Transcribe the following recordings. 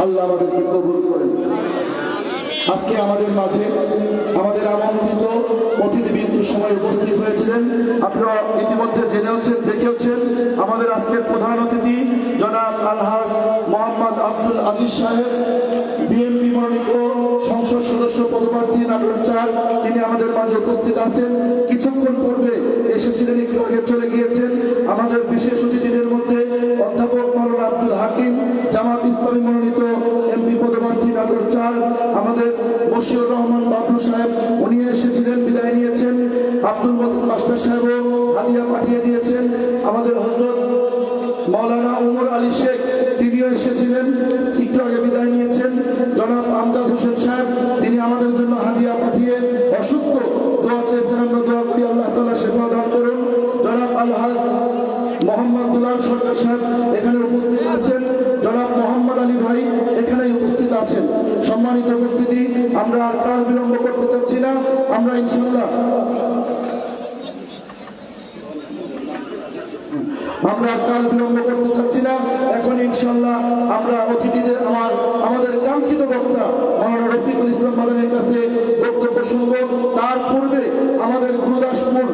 আল্লাহ আমাদেরকে কবুল করেন। আজকে আমাদের মাঝে আমাদের আমন্ত্রিত অতিথিবৃন্দ সময় উপস্থিত হয়েছিলেন। আপনারা ইতিমধ্যে জেনেওছেন, দেখেওছেন। আমাদের আজকের প্রধান অতিথি জনাব আলহাজ মোহাম্মদ আব্দুল আজিজ সাহেব, বিএনপি মনোনীত সংসদ সদস্য পদপ্রার্থী নাটোর ৪, তিনি আমাদের মাঝে উপস্থিত আছেন। কিছুক্ষণ পূর্বে এসেছিলেন, একটু আগে চলে গিয়েছেন। আমাদের বিশেষ অতিথিদের মধ্যে অধ্যাপক মাওলানা আব্দুল হাকিম, জামাত ইসলামী মনোনীত এমপি পদপ্রার্থী নাটোর ৪, আমাদের বশিউর রহমান বাবলু সাহেব, উনি এসেছিলেন, বিদায় নিয়েছেন। আব্দুল মতিন মাস্টার সাহেব হাদিয়া পাঠিয়ে দিয়েছেন। আমাদের হযরত মাওলানা উমর আলী শেখ, তিনিও এসেছিলেন, একটু আগে বিদায় নিয়েছেন। জনাব আমজাদ হোসেন সাহেব, তিনি আমাদের জন্য হাদিয়া পাঠিয়ে অসুস্থ, দোয়া চেয়েছেন, আমরা দোয়া করি আল্লাহ তাআলা শিফা দান করুন। জনাব আলহাজ মোহাম্মদ দুলাল সরকার সাহেব এখানে উপস্থিত আছেন। জনাব মোহাম্মদ আলী ভাই এখানে উপস্থিত আছেন। সম্মানিত উপস্থিতি, আমরা আর কাল বিলম্ব করতে চাচ্ছি না। আমরা ইনশাআল্লাহ এখন ইনশাআল্লাহ আমরা অতিথিদের আমাদের কাঙ্ক্ষিত বক্তা মাওলানা রফিকুল ইসলাম মাদানীর কাছে বক্তব্য শুনব। তার পূর্বে আমাদের গুরুদাসপুর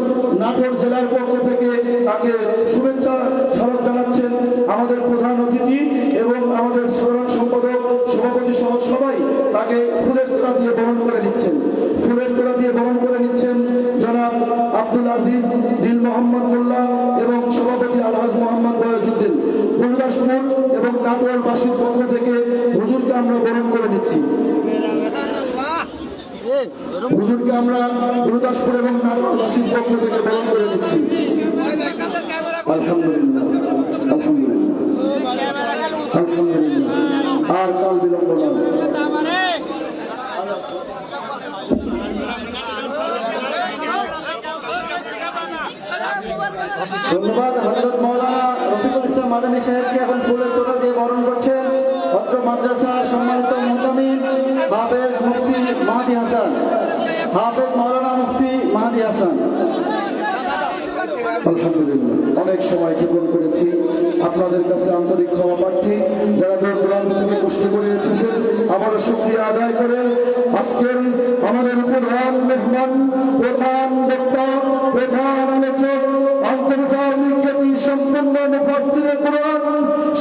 নাটোর জেলার পক্ষ থেকে তাকে শুভেচ্ছা স্বাগত জানাচ্ছেন আমাদের প্রধান অতিথি এবং আমাদের সাধারণ সম্পাদক, সভাপতি সহ সবাই তাকে ফুলের তোড়া দিয়ে বরণ করে নিচ্ছেন। জনাব আব্দুল আজিজ দিল মোহাম্মদ মোল্লা এবং সভাপতি আলহাজ মোহাম্মদ বয়াজউদ্দিন, গুরুদাসপুর এবং নাটোরবাসীর পক্ষ থেকে হুজুরকে আমরা বরণ করে নিচ্ছি। হুজুরকে আমরা গুরুদাসপুর এবং নাটোরবাসীর পক্ষ থেকে বরণ করে নিচ্ছি। আলহামদুলিল্লাহ, আলহামদুলিল্লাহ, আলহামদুলিল্লাহ। আর কাল বিলম্ব না। ধন্যবাদ। হযরত মাওলানা রফিকুল ইসলাম মাদানী সাহেবকে এখন ফুলের তোড়া দিয়ে বরণ করছেন ভদ্র মাদ্রাসার সম্মানিত মুহতামিম হাফেজ মুফতি মাহদি হাসান, হাফেজ মাওলানা মুফতি মাহদি হাসান। আলহামদুলিল্লাহ, অনেক সময় ক্ষেপণ করেছি, আপনাদের কাছে আন্তরিক ক্ষমা প্রার্থী। যারা দূর দূরান্ত থেকে কষ্ট করে এসেছেন, আবারও শুকরিয়া আদায় করে আজকের আমাদের প্রধান মেহমান, প্রধান বক্তা, প্রধান আলোচক, আন্তর্জাতিক খ্যাতি সম্পন্ন মুফাসসিরে কুরআন,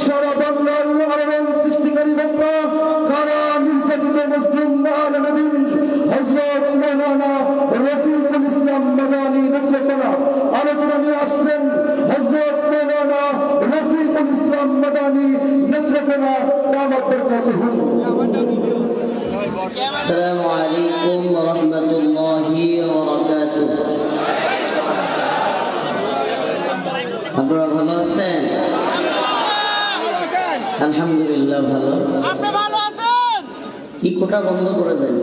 সারা বাংলার আলোড়ন সৃষ্টিকারী বক্তা, কারা নির্যাতিত মুসলিম আলেম হযরত মাওলানা রফিকুল ইসলাম মাদানী নেতৃত্বে আলোচনা নিয়ে আসছেন। হযরত মাওলানা রফিকুল ইসলাম মাদানী নেতৃত্বে দাওয়াত বরকাতুহু। আসসালামু আলাইকুম ওয়া রাহমাতুল্লাহি ওয়া বারাকাতুহু। আপনারা ভালো আছেন? আলহামদুলিল্লাহ ভালো। কি কোটা বন্ধ করে দেন?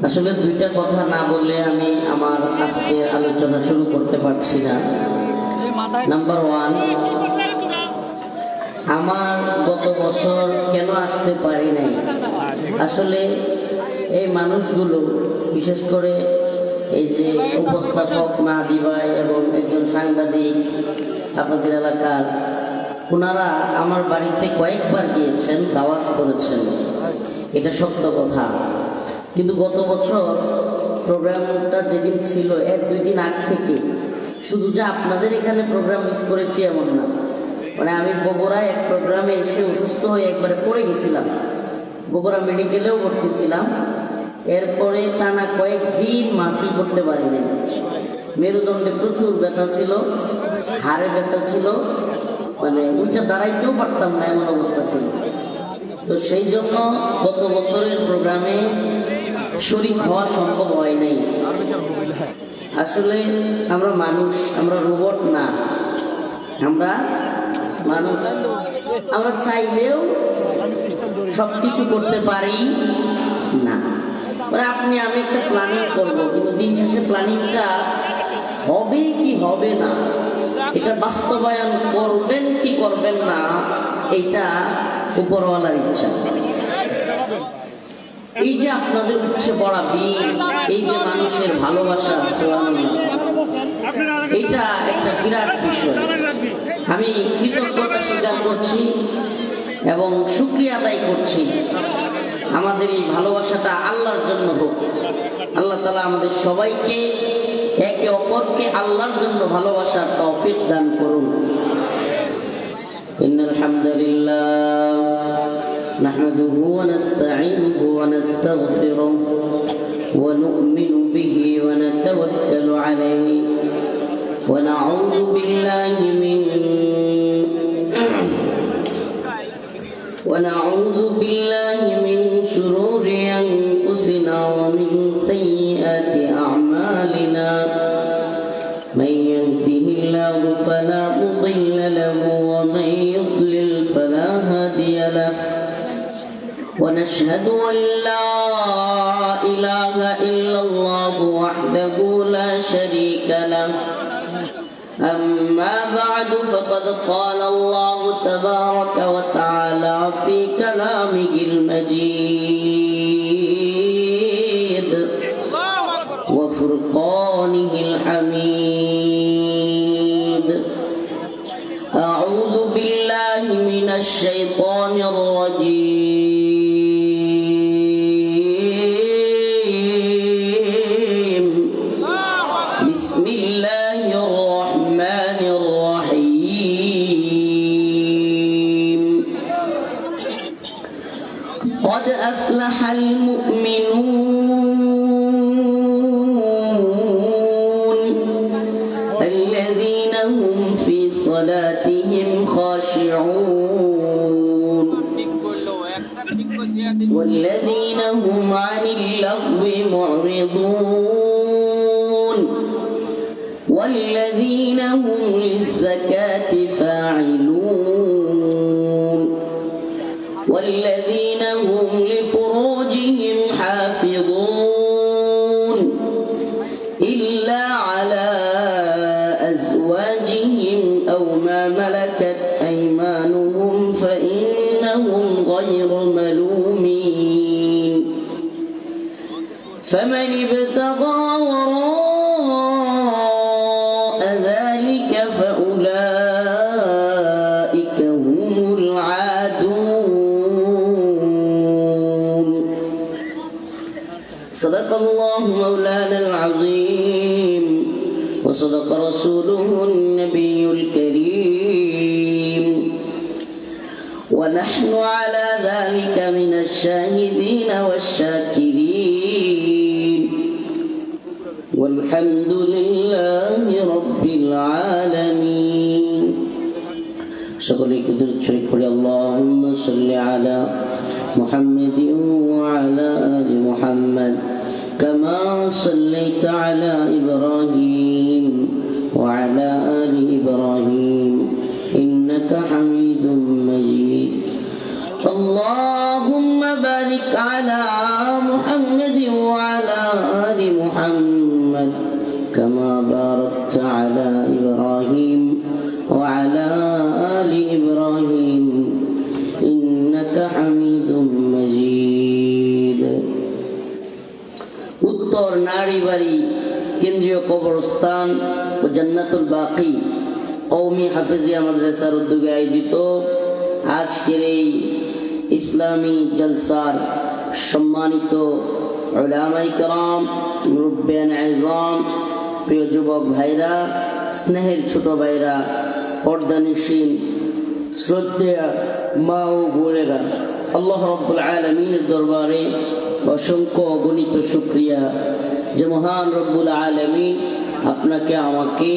আসলে দুইটা কথা না বললে আমি আমার আজকে আলোচনা শুরু করতে পারছি না। নাম্বার 1, আমার গত বছর কেন আসতে পারি নাই, আসলে এই মানুষগুলো, বিশেষ করে এই যে উপস্থাপক মাহাদি ভাই এবং একজন সাংবাদিক আপনাদের এলাকার, ওনারা আমার বাড়িতে কয়েকবার গিয়েছেন, দাওয়াত করেছেন, এটা সত্য কথা। কিন্তু গত বছর প্রোগ্রামটা যেদিন ছিল 1-2 দিন আগ থেকে, শুধু যে আপনাদের এখানে প্রোগ্রাম মিস করেছি এমন না, মানে আমি বগুড়ায় এক প্রোগ্রামে এসে অসুস্থ হয়ে একবারে পড়ে গেছিলাম, বগুড়া মেডিকেলেও ভর্তি ছিলাম। এরপরে টানা কয়েকদিন মাহফিল করতে পারিনি। মেরুদণ্ডে প্রচুর ব্যথা ছিল, হাড়ে ব্যথা ছিল, মানে ওইটা দাঁড়াইতেও পারতাম না, এমন অবস্থা ছিল। তো সেই জন্য গত বছরের প্রোগ্রামে শরীক হওয়া সম্ভব হয় নাই। আসলে আমরা মানুষ, আমরা রোবট না, আমরা মানুষ। আমরা চাইলেও সবকিছু করতে পারি না। আপনি আমি একটা প্ল্যানিং করবো, কিন্তু দিন শেষে প্ল্যানিংটা হবে কি হবে না, এটা বাস্তবায়ন করবেন কি করবেন না, এটা উপরওয়ালার ইচ্ছা। এই যে আপনাদের উচ্ছে পড়া বীর, এই যে মানুষের ভালোবাসা, এটা একটা বিরাট বিষয়। আমি কৃতজ্ঞতা স্বীকার করছি এবং শুকরিয়া আদায় করছি আমাদের এই ভালোবাসাটা আল্লাহর জন্য হোক। আল্লাহ তাআলা আমাদের সবাইকে একে অপরকে আল্লাহর জন্য ভালোবাসার তৌফিক দান করুন। ইন্নাল হামদুলিল্লাহ নাহমাদুহু ওয়া নাস্তাঈনুহু ওয়া নাস্তাগফিরুহু ওয়া নু'মিনু বিহি ওয়া নাতাওয়াক্কালু আলাইহি ওয়া নাউযু বিল্লাহি ونعوذ بالله من شرور أنفسنا ومن سيئات أعمالنا من يهده الله فلا مضل له ومن يضلل فلا هادي له ونشهد أن لا إله إلا الله وحده لا شريك له أما بعد فقد قال الله تبارك وتعالى في كلامه المجيد وفرقانه الحميد. أعوذ بالله من الشيطان الرجيم. بسم الله الرحمن الرحيم. قد أفلح المؤمنون الذين هم في صلاتهم خاشعون والذين هم عن اللغو معرضون والذين هم للزكاة فاعلون والذين هم لفروجهم حافظون إلا على أزواجهم أو ما ملكت أيمانهم فإنهم غير ملومين فمن ابتغى وراء ذلك فأولئك هم العادون. صدق الله مولانا العظيم وصدق رسوله النبي الكريم ونحن على ذلك من الشاهدين والشاكرين والحمد لله رب العالمين. সকলে কুদরত শরীফ পড়ে আল্লাহুম্মা সাল্লি আলা মুহাম্মাদিন ওয়া আলা আলি মুহাম্মাদ কামা সাল্লাইতা আলা ইব্রাহিম ওয়া আলা আলি ইব্রাহিম ইন্নাকা হামিদুম মাজিদ. اللهم بارك على محمد وعلى آل محمد كما باركت على إبراهيم وعلى آل إبراهيم إنك حميد مجيد. উত্তর নারীবাড়ি কেন্দ্রীয় কবরস্থান ও জান্নাতুল বাকি কওমি হাফেজিয়া মাদ্রাসার উদ্যোগে আয়োজিত আজকের এই ইসলামী জলসার সম্মানিত উলামায়ে কেরাম, মুরব্বিয়ান আযম, প্রিয় যুবক ভাইরা, স্নেহের ছোট ভাইরা, পর্দানিশীন শ্রদ্ধেয়া মা ও বোনেরা, আল্লাহ রাব্বুল আলামিনের দরবারে অসংখ্য অগণিত শুকরিয়া যে মহান রব্বুল আলামিন আপনাকে আমাকে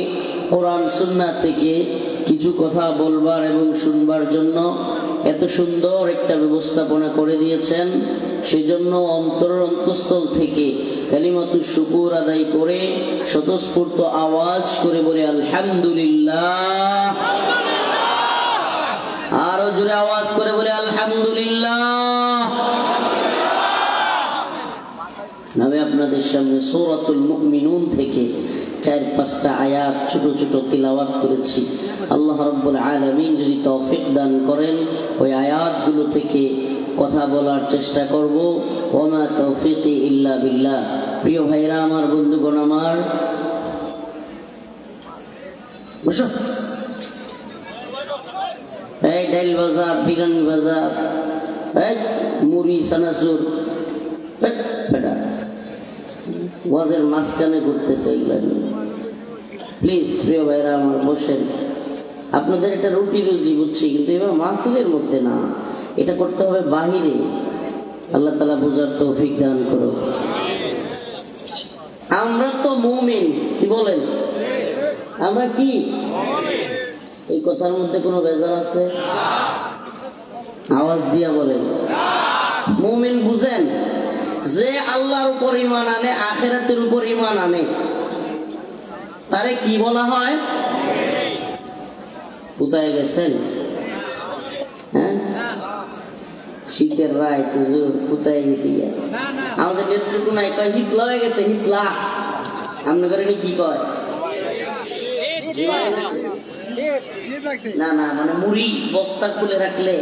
কোরআন সুন্নাহ থেকে কিছু কথা বলবার এবং শুনবার জন্য এত সুন্দর একটা ব্যবস্থাপনা করে দিয়েছেন। সেজন্য অন্তরের অন্তঃস্থল থেকে কালিমাতুশ শুকুর আদায় করে স্বতঃস্ফূর্ত আওয়াজ করে বলে আলহামদুলিল্লাহ। আরো জোরে আওয়াজ করে বলে আলহামদুলিল্লাহ। আমি আপনাদের সামনে সূরাতুল মুমিনুন থেকে 4-5টা আয়াত ছোট ছোট তিলাওয়াত করেছি। আল্লাহ রাব্বুল আলামিন যদি তৌফিক দান করেন ওই আয়াতগুলো থেকে কথা বলার চেষ্টা করব। ওমা তৌফিকি ইল্লা বিল্লাহ। প্রিয় ভাইরা আমার, বন্ধুগণ আমার, বসো। এই ডাইল ভাজা, বিরিয়ানি ভাজা, এই মুড়ি চানাচুর, বেটা ওয়াজের মাঝখানে ঘুরতেছে এগুলা। প্লিজ প্রিয় ভাইরা আমার বসেন, আপনাদের এটা রুটি রুজি বুঝছি, কিন্তু এবার মাহফিলের মধ্যে না, এটা করতে হবে বাহিরে। আল্লাহ তাআলা বুঝার তৌফিক দান করুন। আমরা তো মুমিন, কি বলেন? আমরা কি এই কথার মধ্যে কোনো বেজার আছে? আওয়াজ দিয়া বলেন। মুমিন বুঝেন যে আল্লাহর উপর ঈমান আনে, আখিরাতের উপর ঈমান আনে, তারে কি বলা হয়? কোথায় গেছেন? হ্যাঁ, শীতের রাত কোথায় গেছি? আমাদের নেতৃত্ব নাই, কয় হিতলা হয়ে গেছে, হিতলা। আপনাদের কি কয়? না না, মানে মুড়ি বস্তা খুলে রাখলে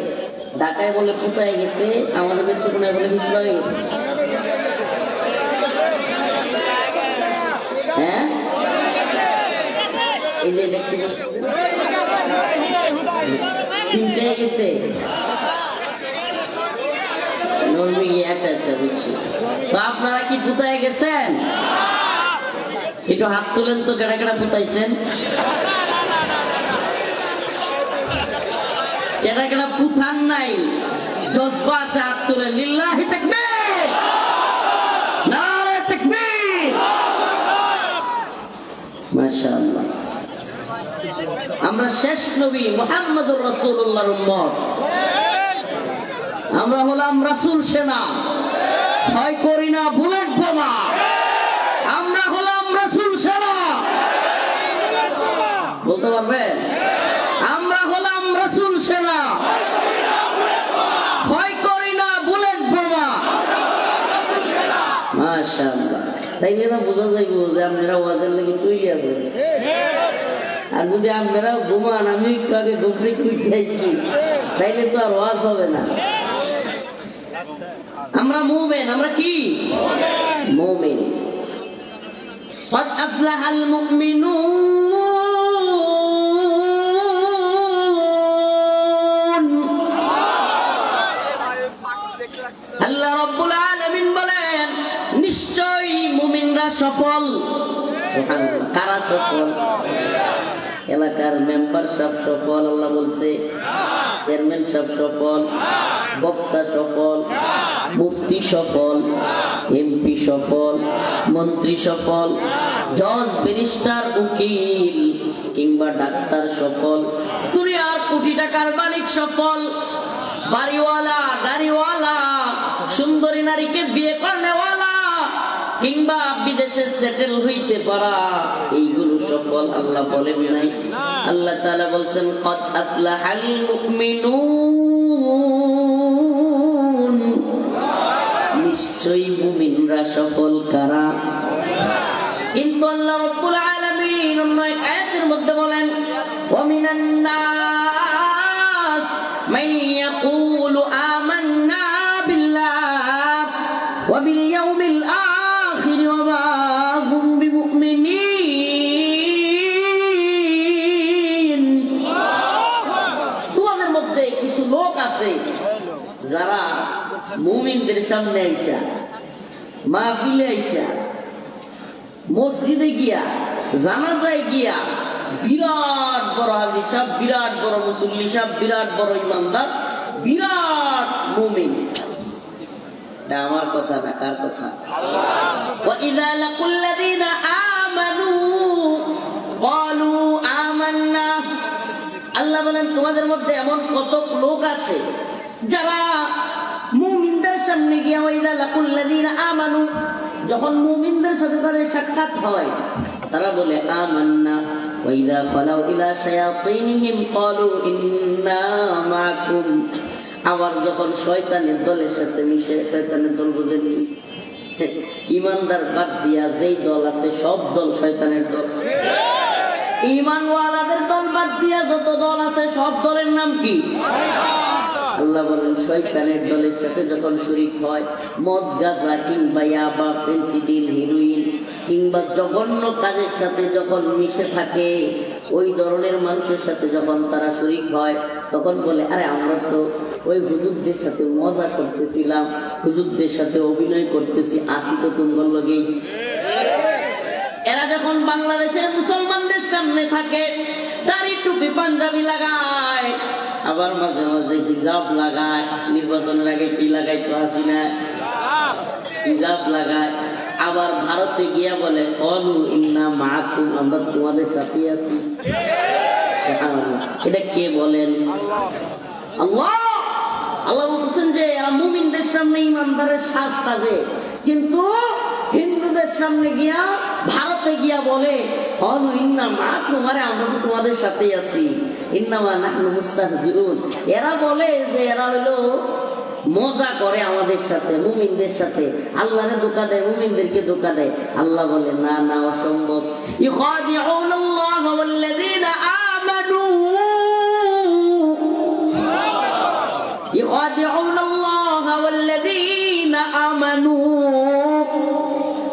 ঢাকায় বলে কোথায় গেছে, আমাদের নেতৃত্ব নাই বলে হিতলা হয়ে গেছে। হ্যাঁ, এই যে দেখতে চিনতে গেছে। আচ্ছা আচ্ছা, বুঝছি। তো আপনারা কি কোথায় গেছেন? একটু হাত তুলেন তো, কেডা কেডা পুতাইছেন? কেডা কেডা পুথান নাই? জজবা আছে, হাত তুলেন। লিল্লাহি তাকবীর, নারে তাকবীর। মাশাআল্লাহ। আমরা শেষ নবী মুহাম্মদুর রাসূলুল্লাহর উম্মত। আমরা হলাম রাসূল সেনা, ভয় করি না বুলেট বোমা। আমরা হলাম রাসূল সেনা, বলতে পারবেন? আমরা হলাম রাসূল সেনা, ভয় করি না বুলেট বোমা। মাশাআল্লাহ। তাইলে না বোঝা যাইব যে আপনারা ওয়াজের লাগি তৈরি আছেন। আর যদি আপনারাও ঘুমান, আমি একটু আগে গোপরে কুইটাইছি, তাইলে তো আর ওয়াজ হবে না। আমরা মুমিন। আমরা কি? মুমিন। قد أفلح المؤمنون। আল্লাহ রাব্বুল আলামিন বলেন, নিশ্চয়ই মুমিনরা সফল। সুবহানাল্লাহ। কারা সফল? এলাকার মেম্বার সব সফল, আল্লাহ বলছে। চেয়ারম্যান সব সফল, বক্তা সফল, মুফতি সফল, এমপি সফল, মন্ত্রী সফল, জজ, ব্যারিস্টার, উকিল কিংবা ডাক্তার সফল, দুনিয়ার কোটি টাকার মালিক সফল, বাড়িওয়ালা, গাড়িওয়ালা, সুন্দরী নারীকে বিয়ে করেওয়ালা কিংবা বিদেশে সেটেল হইতে পারা, এইগুলো সফল। আল্লাহ বলেন নাই? আল্লাহ তাআলা বলছেন, قد أفلح المؤمنون। নিশ্চয়ই মুমিনরা সফল। কারা? কিন্তু আল্লাহ রাব্বুল আলামিন অন্য এক আয়াতের মধ্যে বলেন, وَمِنَ النَّاسِ مَن يَقُولُ آمَنَّا بِاللَّهِ وَبِالْيَوْمِ الْآخِرِ وَمَا هُمْ بِمُؤْمِنِينَ। তোমাদের মধ্যে কিছু লোক আছে যারা মুমিনদের সামনে আইসা, মাহফিলে আইসা, মসজিদে গিয়া, জানাজায় গিয়া বিরাট বড় হাজি সাহেব, বিরাট বড় মুসল্লি সাহেব, বিরাট বড় ইমানদার, বিরাট মুমিন। এটা আমার কথা না, কার কথা? وَإِذَا لَقُوا الَّذِينَ آمَنُوا قَالُوا آمَنَّا। আল্লাহ বলেন, তোমাদের মধ্যে এমন কত লোক আছে যারা মুমিনদের সামনে গিয়া, ওয়াইদা লাকুল্লাযীনা আমানু, যখন মুমিনদের সাথে তাদের সাক্ষাৎ হয়, তারা বলে আমান্না। ওয়াইদা খালাউ ইলা শায়াতিনহিম ক্বালু ইন্না মাআকুম। আবার যখন শয়তানের দলের সাথে মিশে, শয়তানের দল বুঝেনি, ইমানদার বাদ দিয়া যেই দল আছে সব দল শয়তানের দল। ঈমানওয়ালাদের দল বাদ দিয়া যত দল আছে সব দলের নাম কি? আল্লাহ বলেন, শয়তানের দলের সাথে যখন শরীক হয়, মদ, গাঁজা কিংবা ইয়াবা, ফেন্সিডিল, হেরোইন, কিংবা জঘন্য কাজের সাথে যখন মিশে থাকে, ওই ধরনের মানুষের সাথে যখন তারা শরীক হয়, তখন বলে আরে আমরা তো ওই হুজুরদের সাথে মজা করতেছিলাম, হুজুরদের সাথে অভিনয় করতেছি, আসি তো তোমার লগেই। এরা যখন বাংলাদেশের মুসলমানদের সামনে থাকে, দাড়ি টুপি পাঞ্জাবি লাগায়, আবার মাঝে মাঝে হিজাব লাগায়। নির্বাচনের আগে কি লাগাইতো হাসিনা? হিজাব লাগায়। আবার ভারতে গিয়া বলে কলু ইন্না মাকুম, আমরা তোমাদের সাথে আছি। এটা কে বলেন? আল্লাহ। আল্লাহ বলছেন যে এরা মুমিনদের সামনে ইমানদারের সাজ সাজে, কিন্তু হিন্দুদের সামনে গিয়া, ভারতে গিয়া বলে কলু ইন্না মাকুম, আরে আমরা তো তোমাদের সাথেই আছি। ইন্নামা নাহনু মুস্তাহজিউন, এরা বলে যে এরা হলো মজা করে আমাদের সাথে, মুমিনদের সাথে। আল্লাহরে ধোঁকা দেয়, মুমিনদেরকে ধোঁকা দেয়। আল্লাহ বলে না না, অসম্ভব। ইখাদিউনাল্লাহ ওয়াল্লাযীনা আমানু, ইখাদিউনাল্লাহ ওয়াল্লাযীনা আমানু।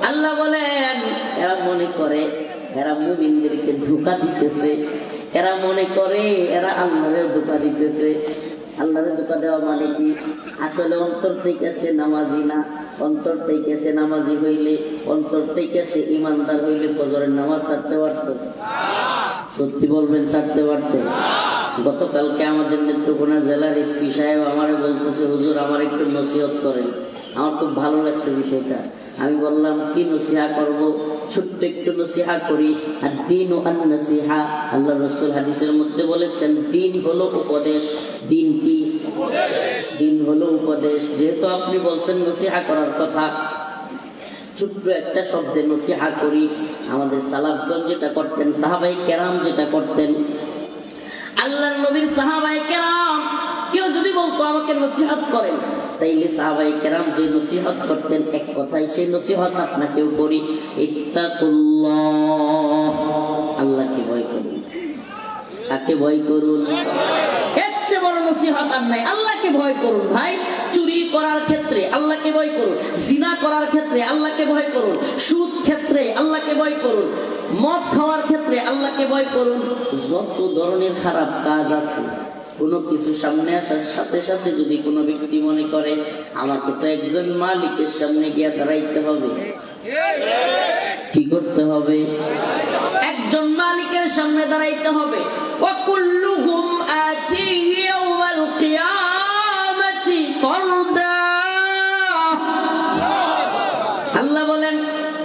আল্লাহ বলেন এরা মনে করে এরা মুমিনদেরকে ধোঁকা দিতেছে, এরা মনে করে এরা আল্লাহরে ধোঁকা দিতেছে। আল্লাহরে ধোঁকা দেওয়া মানে কি? আসলে অন্তর থেকে সে নামাজি না। অন্তর থেকে সে নামাজি হইলে, অন্তর থেকে সে ইমানদার হইলে ফজরের নামাজ ছাড়তে পারত? সত্যি বলবেন, ছাড়তে পারত? গতকালকে আমাদের নেত্রকোনা জেলার এসপি সাহেব আমারে বলতেছে, হুজুর আমার একটু নসিহত করেন। আমার খুব ভালো লাগছে বিষয়টা। আমি বললাম কি নসিহা করব? ছোট্ট একটু নসিহা করি। আর দিন ও আন নসিহা, আল্লাহ রাসূল হাদিসের মধ্যে বলেছেন দিন হলো উপদেশ। দিন কি? দিন হলো উপদেশ। যেহেতু আপনি বলছেন নসিহা করার কথা, ছোট্ট একটা শব্দে নসিহা করি। আমাদের সালাফগণ যেটা করতেন, সাহাবায়ে কেরাম যেটা করতেন, আল্লাহর নবীর সাহাবায়ে কেরাম, কেউ যদি বলতো আমাকে নসিহত করেন, তাইলে সাহাবায়ে কেরাম যে নসিহত করতেন এক কথাই, সেই নসিহত আপনাকেও করি। ইত্তাকুল্লাহ, আল্লাহকে ভয় করুন। কাকে ভয় করুন? এর চেয়ে বড় নসিহত আর নাই। আল্লাহকে ভয় করুন ভাই। চুরি করার ক্ষেত্রে আল্লাহকে ভয় করুন, জিনা করার ক্ষেত্রে আল্লাহকে ভয় করুন, সুদ ক্ষেত্রে আল্লাহকে ভয় করুন, মদ খাওয়ার ক্ষেত্রে আল্লাহকে ভয় করুন। যত ধরনের খারাপ কাজ আছে, কোনো কিছু সামনে আসার সাথে সাথে যদি কোনো ব্যক্তি মনে করে আমাকে তো একজন মালিকের সামনে গিয়ে দাঁড়াইতে হবে, কি করতে হবে? একজন মালিকের সামনে দাঁড়াইতে হবে। ওয়াকুল্লুহুম আতিহি ইয়াওমাল কিয়ামাতি ফারদা। আল্লাহ বলেন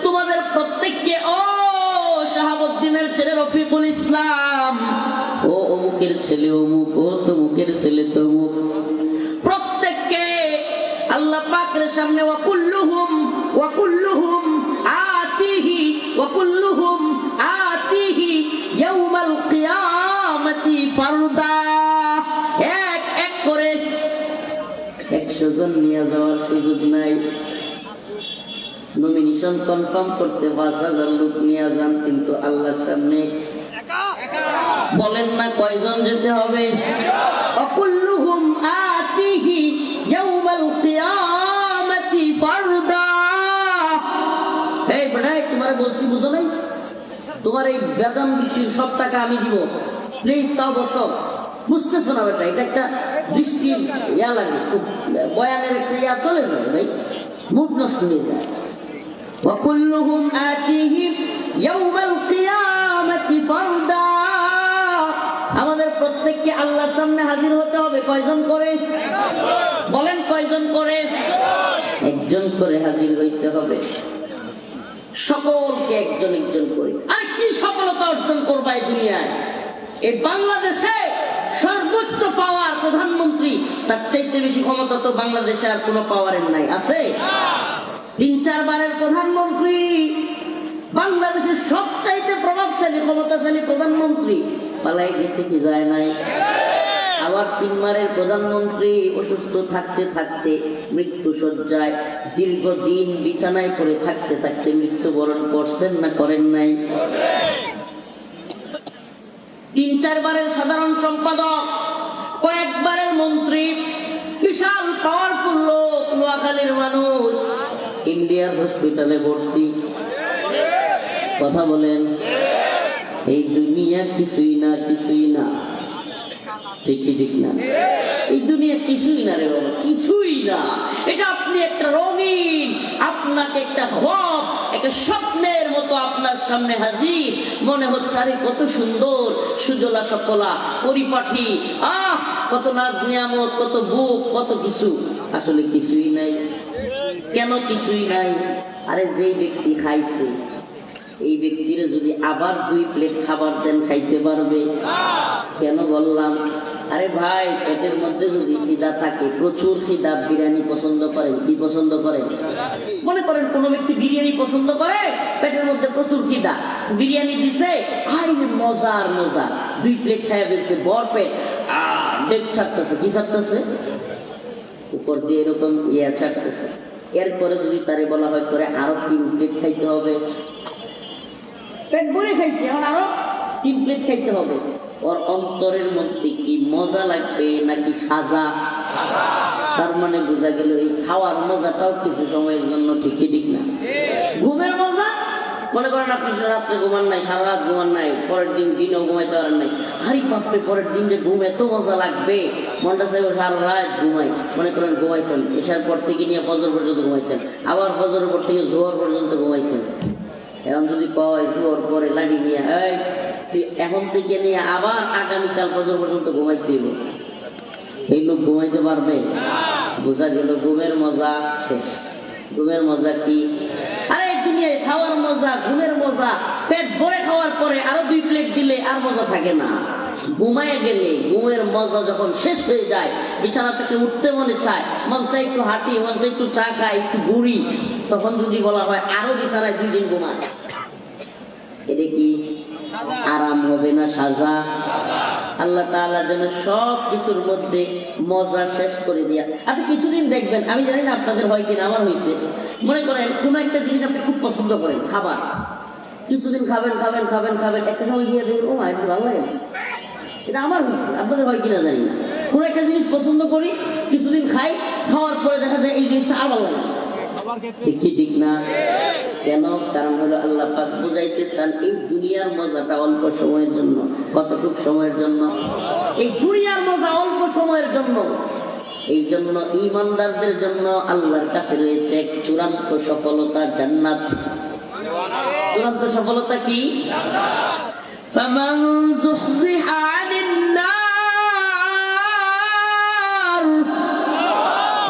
তোমাদের প্রত্যেককে, ও শাহাবুদ্দিনের ছেলে রফিকুল ইসলাম, ও অমুকের ছেলে অমুক, ও তমুকের ছেলে তমুক, প্রত্যেককে আল্লাহ পাকের সামনে ওয়াকুল্লুহুম আতিহি ইয়াউমাল কিয়ামাতি ফারদা। এক এক করে 100 জন নিয়ে যাওয়ার সুযোগ নাই। নমিনেশন কনফার্ম করতে 5000 লোক নিয়ে যান, কিন্তু আল্লাহর সামনে বলেন না কয়জন যেতে হবে? ওয়াকুল্লুহুম আতিহি ইয়াউমাল কিয়ামাতি ফারদা। এই বেটা, তোমারে বলছি বুঝো নাই? তোমার এই বেতন বৃত্তির সব টাকা আমি দিব, প্লিজ তাও বসো। বুঝতেছো না বেটা? এটা একটা দৃষ্টির ইয়া লাগে, খুব বয়ানের একটা ইয়া চলে যায় ভাই, মুড নষ্ট হয়ে যায়। ওয়াকুল্লুহুম আতিহি ইয়াউমাল কিয়ামাতি ফারদা। আমাদের প্রত্যেককে আল্লাহর সামনে হাজির হতে হবে। কয়জন করে? বলেন কয়জন করে? একজন করে হাজির হইতে হবে। সকলকে একজন একজন করে। আর কি সফলতা অর্জন করবা এই দুনিয়ায়? এই বাংলাদেশে সর্বোচ্চ পাওয়ার প্রধানমন্ত্রী, তার চাইতে বেশি ক্ষমতা তো বাংলাদেশে আর কোনো পাওয়ারের নাই। আছে? 3-4 বারের প্রধানমন্ত্রী, বাংলাদেশের সবচাইতে প্রভাবশালী ক্ষমতাশালী প্রধানমন্ত্রী পালাই গেছে কি যায় নাই? আবার 3 বারের প্রধানমন্ত্রী অসুস্থ থাকতে থাকতে মৃত্যু শয্যায় দীর্ঘদিন বিছানায় পড়ে থাকতে থাকতে মৃত্যুবরণ করছেন না করেন নাই? 3-4 বারের সাধারণ সম্পাদক, কয়েকবারের মন্ত্রী, বিশাল পাওয়ারফুল লোক, নোয়াখালীর মানুষ, ইন্ডিয়ার হসপিটালে ভর্তি। কথা বলেন। এই দুনিয়া কিছুই না, কিছুই না, ঠিক কি ঠিক না? এই দুনিয়া কিছুই না রে বাবা, কিছুই না। এটা আপনি একটা রঙিন, আপনাকে একটা খ্বাব, একটা স্বপ্নের মতো আপনার সামনে হাজির। মনে হচ্ছে আরে কত সুন্দর, সুজলা সফলা, পরিপাটি, কত নাজ নিয়ামত, কত বুক, কত কিছু। আসলে কিছুই নাই। কেন কিছুই নাই? আরে যেই ব্যক্তি খাইছে, এই ব্যক্তির যদি আবার 2 প্লেট খাবার দেন খাইতে পারবে? কেন বললাম? আরে ভাই, পেটের মধ্যে যদি খিদা থাকে, প্রচুর খিদা, বিরিয়ানি পছন্দ করেন? কি পছন্দ করেন? মনে করেন কোন ব্যক্তি বিরিয়ানি পছন্দ করে, পেটের মধ্যে প্রচুর খিদা, বিরিয়ানি দিছে, আই মজা আর মজা, 2 প্লেট খাইয়া ফেলছে, বর পেট, বেগ ছাড়তেছে। কি ছাড়তেছে? উপর দিয়ে এরকম ছাড়তেছে। এরপরে যদি তারে বলা হয় তোরে আরো 3 প্লেট খাইতে হবে, পেট ভরে খাইছে, এখন আরো 3 প্লেট খাইতে হবে, ওর অন্তরের মধ্যে কি মজা লাগবে নাকি সাজা? তার মানে বোঝা গেল এই খাওয়ার মজাটাও কিছু সময়ের জন্য, ঠিকই ঠিক না? ঘুমের মজা, মনে করেন আপনি রাত্রে ঘুমান নাই, সারা রাত ঘুমান নাই, পরের দিন দিনেও ঘুমাইতে পারেন নাই, হারি বাপরে পরের দিন যে ঘুম এত মজা লাগবে, মনটা চাইবে সারা রাত ঘুমাই। মনে করেন ঘুমাইছেন, এসার পর থেকে নিয়ে ফজর পর্যন্ত ঘুমাইছেন, আবার ফজরের পর থেকে জোহর পর্যন্ত ঘুমাইছেন। এখন যদি কয় জোহর পরে লাঠি নিয়ে এখন থেকে নিয়ে আবার আগামীকাল ফজর পর্যন্ত ঘুমাইতে দিব, এই লোক ঘুমাইতে পারবে? বোঝা গেল ঘুমের মজা শেষ। ঘুমের মজা কি? আরে দুনিয়ায় খাওয়ার মজা, ঘুমের মজা, পেট ভরে খাওয়ার পরে আরো 2 প্লেট দিলে আর মজা থাকে না। ঘুমায় গেলে ঘুমের মজা যখন শেষ হয়ে যায়, বিছানা থেকে উঠতে মনে চায়, মন চাই একটু হাঁটি, মন চাই একটু চা খাই, একটু ঘুরি, তখন যদি বলা হয় আরো বিছানায় 2 দিন ঘুমায়, এটা কি আরাম হবে না সাজা? আল্লাহ তাআলা যেন সব কিছুর মধ্যে মজা শেষ করে দিয়া। আপনি কিছুদিন দেখবেন, আমি জানি না আপনাদের হয় কিনা, আমার হয়েছে, মনে করেন কোন একটা জিনিস আপনি খুব পছন্দ করেন, খাবার, কিছুদিন খাবেন খাবেন খাবেন খাবেন, একটা সময় গিয়ে দেখবেন ও মা একটু ভালো লাগে না। এটা আমার হয়েছে, আপনাদের হয় কিনা জানি না। কোন একটা জিনিস পছন্দ করি, কিছুদিন খাই, খাওয়ার পরে দেখা যায় এই জিনিসটা আর ভালো লাগে না। ঠিক কি ঠিক না? কেন? কারণ হলো আল্লাহ পাক বুঝাইতে চান এই দুনিয়ার মজাটা অল্প সময়ের জন্য। কতটুক সময়ের জন্য? এই দুনিয়ার মজা অল্প সময়ের জন্য। এই জন্য ঈমানদারদের জন্য আল্লাহর কাছে রয়েছে এক চূড়ান্ত সফলতা, জান্নাত। চূড়ান্ত সফলতা কি? ফামান যুহজিহা আনিন নার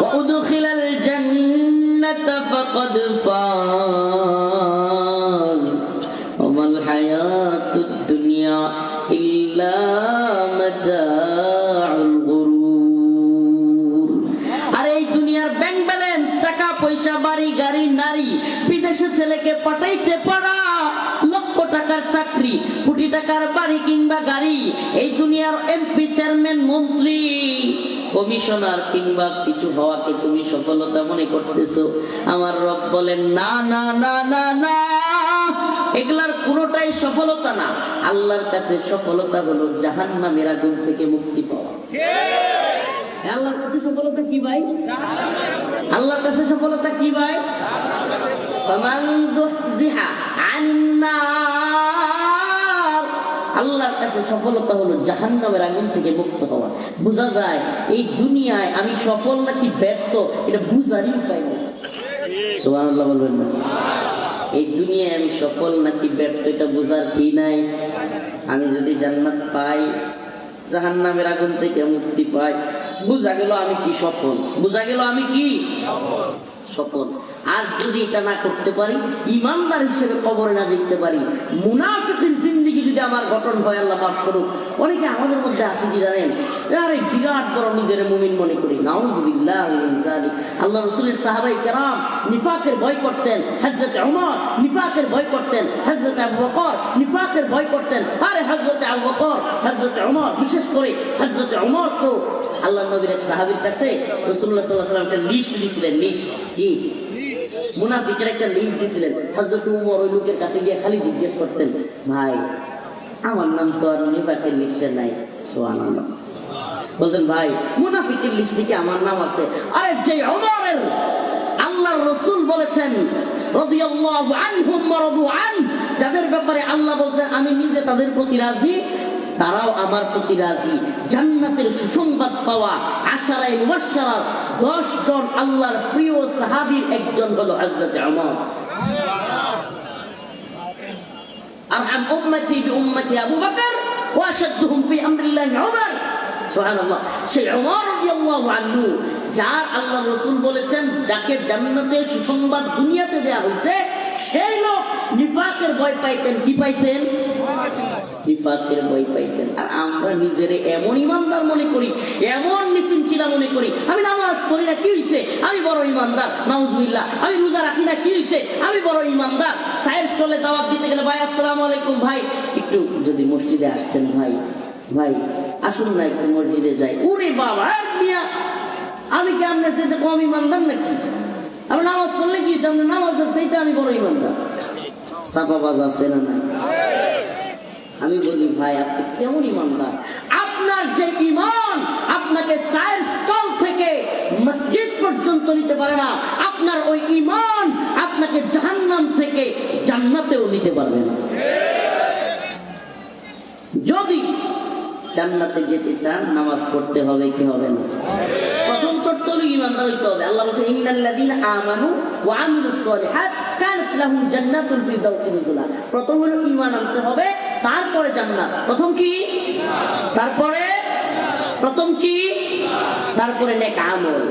ওয়া উদখিলাল জান্নাতা ফাকাদ ফাজ ওয়া মাল হায়াতুদ দুনিয়া ইল্লা মাতাউল গুরুর। আর এই দুনিয়ার ব্যাংক ব্যালেন্স, টাকা পয়সা, বাড়ি গাড়ি, নারী, বিদেশে ছেলেকে পাঠাইতে পারা, লক্ষ টাকার চাকরি, কোটি টাকার বাড়ি কিংবা গাড়ি, এই দুনিয়ার এমপি, চেয়ারম্যান, মন্ত্রী, কমিশনার কিংবা কিছু হওয়াকে তুমি সফলতা মনে করতেছো? আমার রব বলেন না না না না না, এগুলার কোনোটাই সফলতা না। আল্লাহর কাছে সফলতা হলো জাহান্নামের আগুন থেকে মুক্তি পাওয়া। আল্লাহর কাছে সফলতা কি ভাই? আল্লাহর কাছে সফলতা কি ভাই? ফামান যুহজিহা আনিন নার, আল্লাহর কাছে সফলতা হলো জাহান্নামের আগুন থেকে মুক্ত হওয়া। বোঝা যায় এই দুনিয়ায় আমি সফল নাকি ব্যর্থ, এটা বুঝারই উপায় নেই। সুবহানাল্লাহ বলবেন না? এই দুনিয়ায় আমি সফল নাকি ব্যর্থ এটা বোঝার কি নাই? আমি যদি জান্নাত পাই, জাহান্নামের আগুন থেকে মুক্তি পাই, বুঝা গেল আমি কি সফল, বুঝা গেল আমি কি সফল। আর যদি এটা না করতে পারি, ইমানদার হিসেবে কবরে না যেতে পারি, মুনাফিকের জিন্দেগি যদি আমার গঠন হয়, আল্লাহ মাফ করুক। অনেকে আমাদের মধ্যে আছে কি জানেন, আরে বিরাট বড় নিজের মুমিন মনে করি, নাউযুবিল্লাহ মিন যালিক। আল্লাহ রাসূলের সাহাবায়ে কেরাম নিফাকের ভয় করতেন, হযরত ওমর নিফাকের ভয় করতেন, হযরত আবু বকর নিফাকের ভয় করতেন। আরে হযরত আবু বকর, হযরত ওমর, বিশেষ করে হযরত ওমর তো আল্লাহর নবীর এক সাহাবীর কাছে রাসূলুল্লাহ সাল্লাল্লাহু আলাইহি ওয়াসাল্লাম একটা লিস্ট দিয়েছিলেন। লিস্ট কি? মুনাফিকের একটা লিস্ট দিয়েছিলেন। হযরত ওমর ওই লোকের কাছে গিয়ে খালি জিজ্ঞেস করতেন, ভাই আমার নাম তো আর নিফাকের লিস্টে নাই। সুবহানাল্লাহ। বলতেন ভাই মুনাফিকের লিস্টে কি আমার নাম আছে? আরে যে ওমরের আল্লাহর আল্লাহর রাসূল বলেছেন রাদিয়াল্লাহু আনহুম ওয়া রাদু আন, যাদের ব্যাপারে আল্লাহ বলেছেন আমি নিজে তাদের প্রতি রাজি, তারাও আমার প্রতি রাজি। জান্নাতের সুসংবাদ পাওয়া আশারায়ে মুবাশশারা 10 জন আল্লাহর প্রিয় সাহাবীর একজন হলো হযরত ওমর। আরহাম উম্মতি বিউম্মতি আবু বকর ওয়া আশাদ্দুহুম ফি আমরিল্লাহি ওমর। সুবহানাল্লাহ। সেই ওমর রাদিয়াল্লাহু আনহু, যার আল্লাহ রাসূল বলেছেন যাকে জান্নাতের সুসংবাদ দুনিয়াতে দেয়া হয়েছে, সেই লোক নিফাকের ভয় পাইতেন। কি পাইতেন? নিফাকের ভয় পাইতেন। আর আমরা নিজেরে এমন ইমানদার মনে করি, এমন নিশ্চিন্তা মনে করি, আমি নামাজ পড়ি না কি হইছে, আমি বড় ইমানদার, নাউজুবিল্লাহ। আমি রোজা রাখি না কি হইছে, আমি বড় ইমানদার। সায়ের স্টলে দাওয়াত দিতে গেলে ভাই আসসালামু আলাইকুম, ভাই একটু যদি মসজিদে আসতেন, ভাই ভাই আসুন না একটু মসজিদে যাই। ওরে বাবা মিয়া, আমি কি আপনার সাথে কম ইমানদার নাকি? আমি নামাজ পড়লে কি সামনে নামাজ চাইতে আমি বড় ইমানদার? সাফাবাজ আছে না নাই? আমি বলি ভাই আপনি কেমন ইমানদার? আপনার যে ইমান আপনাকে চায়ের স্টল থেকে মসজিদ পর্যন্ত নিতে পারে না, আপনার ওই ইমান আপনাকে জাহান্নাম থেকে জান্নাতেও নিতে পারবে না। যদি জান্নাতে যেতে চান নামাজ পড়তে হবে কি হবে না? প্রথম শর্ত হলো ইমানদার হইতে হবে। আল্লাহ বলেছেন ইন্নাল্লাযীনা আমানু ওয়া আমিলুস সালিহাত কানাত লাহুম জান্নাতুল ফিরদাউসি নুজুলা। প্রথম হলো ঈমান আনতে হবে, তারপরে জান্নাত। প্রথম কি? তারপরে প্রথম কি? তারপরে নেক আমল।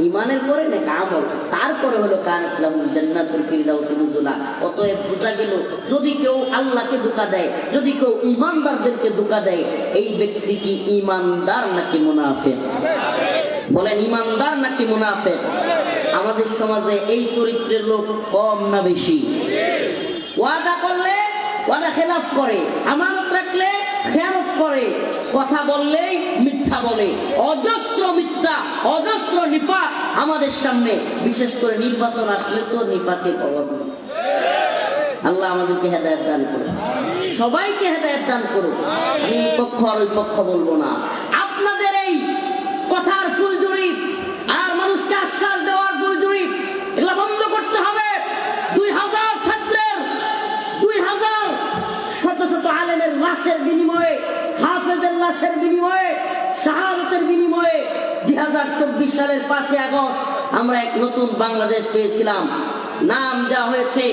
ঈমানের পরে নেক আমল, তারপরে হলো কানাত লাহুম জান্নাতুল ফিরদাউসি নুজুলা। অতএব বোঝা গেল, যদি কেউ আল্লাহকে ধোঁকা দেয়, যদি কেউ ঈমানদারদেরকে ধোঁকা দেয়, এই ব্যক্তি কি ঈমানদার নাকি মুনাফিক? বলেন ঈমানদার নাকি মুনাফিক? আমাদের সমাজে এই চরিত্রের লোক কম না বেশি? ওয়াদা করলে ওয়াদা খেলাফ করে, আমানত রাখলে খেয়ানত করে, কথা বললেই মিথ্যা বলে, অজস্র মিথ্যা, অজস্র নিফাক আমাদের সামনে। বিশেষ করে নির্বাচন আসলে তো নিফাকের অভাব নেই। আল্লাহ আমাদেরকে হেদায়েত দান করুন, সবাইকে হেদায়েত দান করুন। আমি এই পক্ষ আর ওই পক্ষ বলবো না। আপনাদের এই কথার ফুলঝুরি আর মানুষকে আশ্বাস দেওয়ার ফুলঝুরি, এগুলা বন্ধ করতে হবে। 2000 ছাত্রের, 2000 শত শত আলেমের লাশের বিনিময়ে, হাফেজের লাশের বিনিময়ে, শাহাদাতের বিনিময়ে 2024 সালের 5 আগস্ট আমরা এক নতুন বাংলাদেশ পেয়েছিলাম। নাম দেওয়া হয়েছে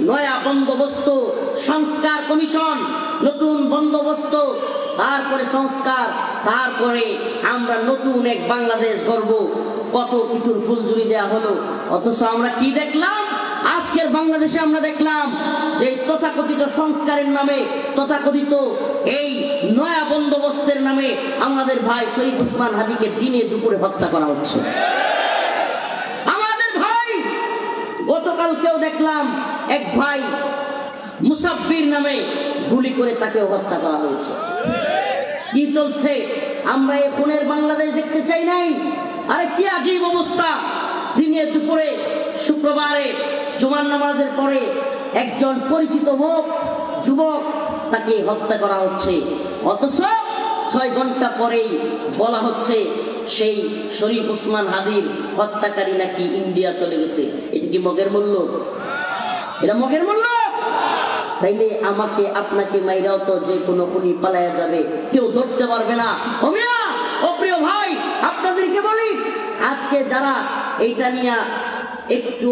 নয়া বন্দোবস্ত সংস্কার কমিশন। নতুন বন্দোবস্ত, তারপরে সংস্কার, তারপরে আমরা নতুন এক বাংলাদেশ গড়ব। কত কিছুর ফুলঝুরি দেয়া হলো, অথচ আমরা কি দেখলাম? আজকের বাংলাদেশে আমরা দেখলাম যে তথাকথিত সংস্কারের নামে, তথাকথিত এই নয়া বন্দোবস্তের নামে আমাদের ভাই শরীফ ওসমান হাদিকে দিনে দুপুরে হত্যা করা হচ্ছে। আমাদের ভাই গতকালকেও দেখলাম এক ভাই মুসাব্বির নামে গুলি করে তাকেও হত্যা করা হয়েছে। কি চলছে? আমরা এই খুনের বাংলাদেশ দেখতে চাই নাই। আরে কি আজীব অবস্থা! দিনে দুপুরে শুক্রবারে জুমার নামাজের পরে একজন পরিচিত মুখ যুবক, তাকে হত্যা করা হচ্ছে। অথচ 6 ঘন্টা পরেই বলা হচ্ছে সেই শরীফ ওসমান হাদির হত্যাকারী নাকি ইন্ডিয়া চলে গেছে। এটা কি মগের মূল্য? এটা মগের মূল্য? তাইলে আমাকে আপনাকে মাইরাও তো যে কোনো খুনি পালায়া যাবে, কেউ ধরতে পারবে না। ও মিয়া, ও প্রিয় ভাই, আপনাদেরকে বলি, আজকে যারা এইটা নিয়ে একটু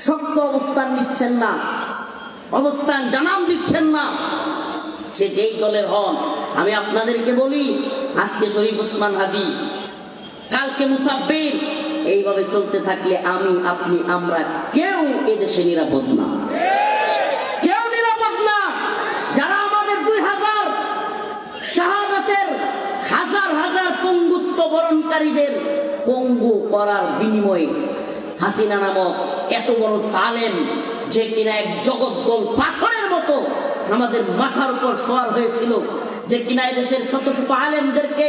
শক্ত অবস্থান নিচ্ছেন না, অবস্থান জানান দিচ্ছেন না, সে যেই দলের হন, আমি আপনাদেরকে বলি, আজকে শরীফ ওসমান হাদি, কালকে মুসাব্বির, এইভাবে চলতে থাকলে আমি, আপনি, আমরা কেউ এদেশে নিরাপদ না। কেউ নিরাপদ না। যারা আমাদের 2000 শাহাদাতের হাজার হাজার পঙ্গুত্ব বরণকারীদের পঙ্গু করার বিনিময়ে হাসিনা নামক এত বড় জালেম, যে কিনা এক জগদ্দল পাথরের মতো আমাদের মাথার উপর সওয়ার হয়েছিল, যে কিনা দেশের শত শত আলেমদেরকে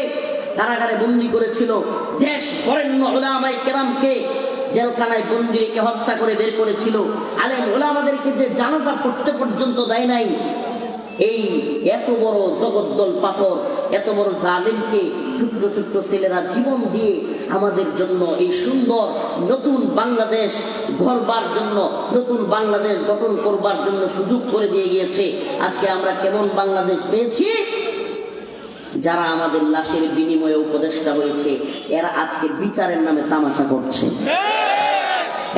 কারাগারে বন্দী করেছিল, দেশ বরেণ্য উলামায়ে কেরামকে জেলখানায় বন্দী রেখে হত্যা করে বের করেছিল, আলেম উলামাদেরকে যে জানাজা পড়তে পর্যন্ত দেয় নাই, এই এত বড় জগদ্দল পাথর, এত বড় জালিমকে ছোট্ট ছোট্ট ছেলেরা জীবন দিয়ে আমাদের জন্য এই সুন্দর নতুন বাংলাদেশ গড়বার জন্য, নতুন বাংলাদেশ গঠন করবার জন্য সুযোগ করে দিয়ে গিয়েছে। আজকে আমরা কেমন বাংলাদেশ পেয়েছি? যারা আমাদের লাশের বিনিময়ে উপদেষ্টা হয়েছে, এরা আজকে বিচারের নামে তামাশা করছে।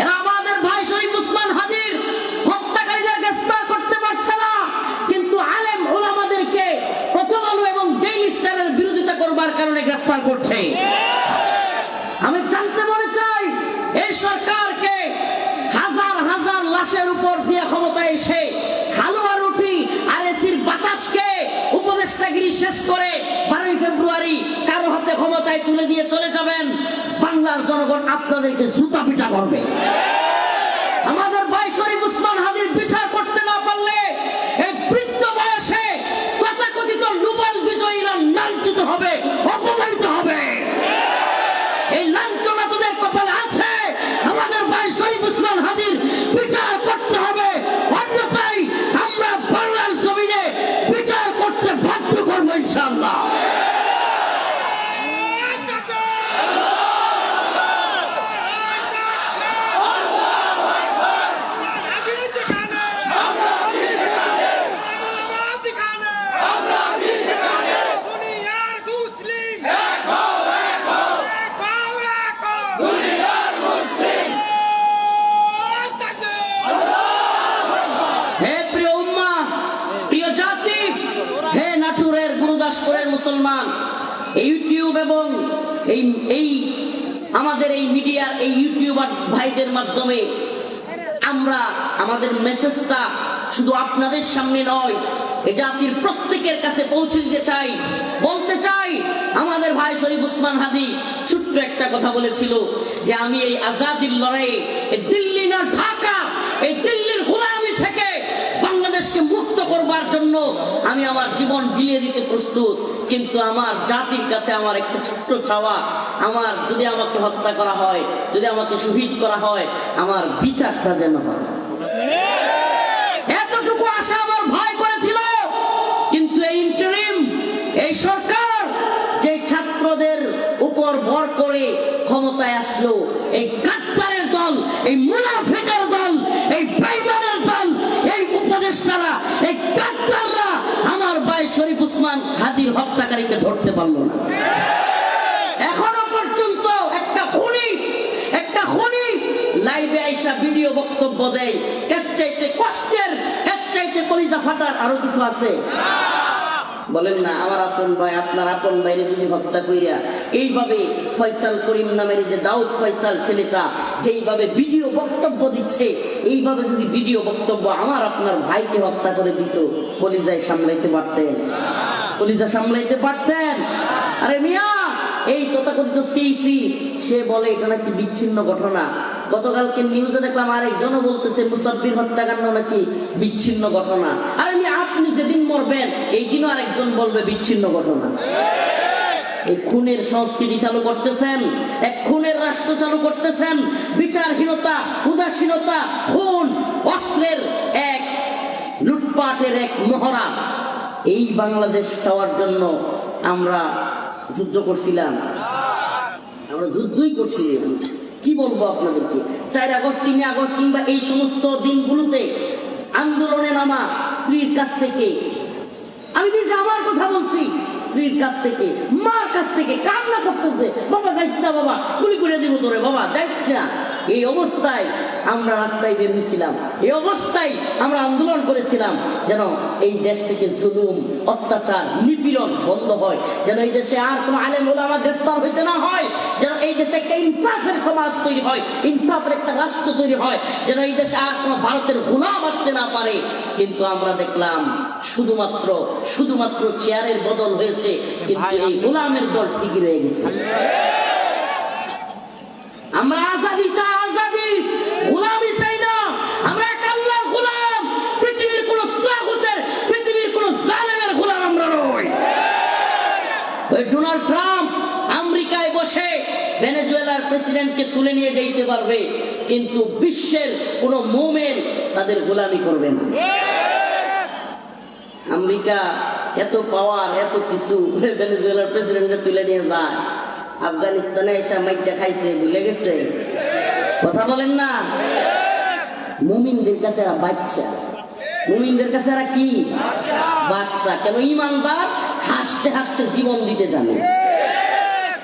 এরা আমাদের ভাই শরীফ উসমান হাদির হত্যাকারীদের গ্রেফতার করতে পারছে না, কিন্তু আলেম ওলামাদেরকে প্রথম আলো এবং ডেইলি স্টারের বিরোধিতা করবার কারণে গ্রেফতার করছে। আমি জানতে মনে চাই, এই সরকারকে হাজার হাজার লাশের উপর দিয়ে ক্ষমতায় এসে হালুয়া রুটি আর এসির বাতাসকে উপদেষ্টাগিরি শেষ করে 12 ফেব্রুয়ারি কারো হাতে ক্ষমতায় তুলে দিয়ে চলে যাবেন, বাংলার জনগণ আপনাদেরকে জুতা পিটা করবে। আমাদের ভাই শরীফ উসমান হাদির বিচার করতে না পারলে এই বৃদ্ধ বয়সে তথাকথিত নোবেল বিজয়ীরা লাঞ্ছিত হবে, অপমানিত হবে। এই লাঞ্ছনা তোদের কপালে আছে। আমাদের ভাই শরীফ উসমান হাদির বিচার করতে হবে, অন্যথায় আমরা বাংলার জমিনে বিচার করতে বাধ্য করবো ইনশাআল্লাহ। মুসলমান, ইউটিউব এবং এই আমাদের এই মিডিয়ার এই ইউটিউবার ভাইদের মাধ্যমে আমরা আমাদের মেসেজটা শুধু আপনাদের সামনে নয়, এই জাতির প্রত্যেকের কাছে পৌঁছে দিতে চাই। বলতে চাই, আমাদের ভাই শরীফ উসমান হাদি ছোট্ট একটা কথা বলেছিল যে আমি এই আজাদির লড়াইয়ে দিল্লি না ঢাকা, এই দিল্লির গোলামি থেকে বাংলাদেশকে মুক্ত করবার জন্য আমি আমার জীবন বিলিয়ে দিতে প্রস্তুত। কিন্তু আমার জাতির কাছে আমার একটা ছোট্ট চাওয়া, আমার যদি আমাকে হত্যা করা হয়, যদি আমাকে শহীদ করা হয়, আমার বিচারটা যেন হয়। এতটুকু আশা আমার ভাই করেছিল। কিন্তু এই ইন্টারিম, এই সরকার যে ছাত্রদের উপর ভর করে ক্ষমতায় আসলো, এই গাদ্দারের দল, এই মুনাফিকের দল, এই বেঈমানের দল, এই উপদেষ্টারা, এই গাদ্দাররা আমার ভাই শরীফ উসমান হাদির হত্যাকারীকে ধরতে পারল না। এখনো পর্যন্ত একটা খুনি লাইভে আইসা ভিডিও বক্তব্য দেয়। এর চাইতে কষ্টের, এর চাইতে কলিজা ফাটার আরো কিছু আছে? বলেন না, আমার আপন ভাই, আপনার আপন ভাইরে যদি হত্যা কইরা এইভাবে ফয়সাল করিম নামের যে দাউদ ফয়সাল ছেলেটা যেইভাবে ভিডিও বক্তব্য দিচ্ছে, এইভাবে যদি ভিডিও বক্তব্য আমার আপনার ভাইকে হত্যা করে দিত, কলিজায় সামলাইতে পারতেন? কলিজা সামলাইতে পারতেন? আরে মিয়া, এই তথাকথিত সিসি সে বলে এটা নাকি বিচ্ছিন্ন ঘটনা। গতকালকে নিউজে দেখলাম আরেকজনও বলতেছে মুসাব্বির হত্যাকাণ্ড নাকি বিচ্ছিন্ন ঘটনা। আরে মিয়া, আপনি যেদিন মরবেন এই দিনও আরেকজন বলবে বিচ্ছিন্ন ঘটনা। এই খুনের সংস্কৃতি চালু করতেছেন, এক খুনের রাষ্ট্র চালু করতেছেন। বিচারহীনতা, উদাসীনতা, খুন, অস্ত্রের এক লুটপাটের এক মহড়া। এই বাংলাদেশ চাওয়ার জন্য আমরা যুদ্ধ করছিলাম, আমরা যুদ্ধই করছিলাম। কি বলবো আপনাদেরকে, 4 আগস্ট, 3 আগস্ট কিংবা এই সমস্ত দিনগুলোতে আন্দোলনে নামা স্ত্রীর কাছ থেকে, আমি নিজে আমার কথা বলছি, স্ত্রীর কাছ থেকে, মার কাছ থেকে কান্না করতেছে, বাবা যাইস না, বাবা গুলি করে দিব তোরে, বাবা যাইস না। এই অবস্থায় আমরা রাস্তায় বের হয়েছিলাম, এই অবস্থায় আমরা আন্দোলন করেছিলাম যেন এই দেশ থেকে জুলুম, অত্যাচার, নিপীড়ন বন্ধ হয়, যেন এই দেশে আর কোনো আলেম ওলামা গ্রেফতার হইতে না হয়, যেন এই দেশে একটা ইনসাফের সমাজ তৈরি হয়, ইনসাফের একটা রাষ্ট্র তৈরি হয়, যেন এই দেশে আর কোনো ভারতের গোলাম আসতে না পারে। কিন্তু আমরা দেখলাম শুধুমাত্র চেয়ারের বদল হয়েছে, কিন্তু এই গোলামের দল ঠিকই রয়ে গেছে। আমরা আজাদি চাই, আজাদি, গোলামি চাই না। আমরা এক আল্লাহর গোলাম, পৃথিবীর কোন তাগুতের, পৃথিবীর কোন জালেমের গোলাম আমরা নই। ওই ডোনাল্ড ট্রাম্প আমেরিকায় বসে ভেনেজুয়েলার প্রেসিডেন্টকে তুলে নিয়ে যাইতে পারবে, কিন্তু বিশ্বের কোন মোমেন তাদের গোলামি করবে না। আমেরিকা এত পাওয়ার, এত কিছু, ভেনেজুয়েলার প্রেসিডেন্টকে তুলে নিয়ে যায়, আফগানিস্তানে এসে মাইটা খাইছে, ভুলে গেছে? কথা বলেন না। মুমিনদের কাছে এরা বাচ্চা, মুমিনদের কাছে এরা কি? বাচ্চা। কেন? ইমানদার হাসতে হাসতে জীবন দিতে জানে।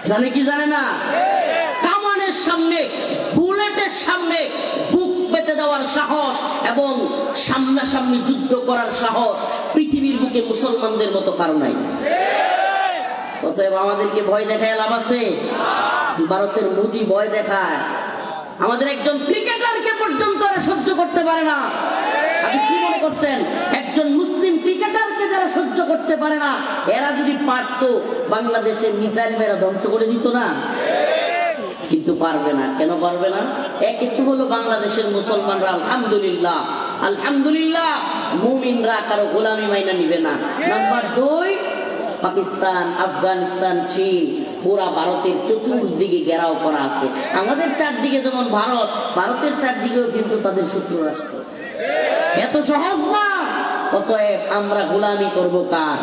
জানে কি জানে না? কামানের সামনে, বুলেটের সামনে বুক পেতে দেওয়ার সাহস এবং সামনাসামনি যুদ্ধ করার সাহস পৃথিবীর বুকে মুসলমানদের মতো কারো নাই। অতএব আমাদেরকে ভয় দেখায় লাভ আছে? ভারতের মোদি ভয় দেখায়, আমাদের একজন ক্রিকেটারকে পর্যন্ত এরা সহ্য করতে পারে না। আপনি কি মনে করছেন একজন মুসলিম ক্রিকেটারকে যারা সহ্য করতে পারে না, এরা যদি পারত বাংলাদেশের মিসাইল মেরা ধ্বংস করে দিত না? কিন্তু পারবে না। কেন পারবে না? এক একটু হলো বাংলাদেশের মুসলমানরা আলহামদুলিল্লাহ, আলহামদুলিল্লাহ মুমিনরা কারো গোলামি মাইনা নিবে না। নাম্বার 2, পাকিস্তান, আফগানিস্তান, চীন, পুরা ভারতের চতুর্দিকে ঘেরাও করা আছে। আমাদের চারদিকে যেমন ভারত, ভারতের চারদিকেও কিন্তু তাদের শত্রু রাষ্ট্র। এত সহজ না। অতএব আমরা গোলামি করব কার?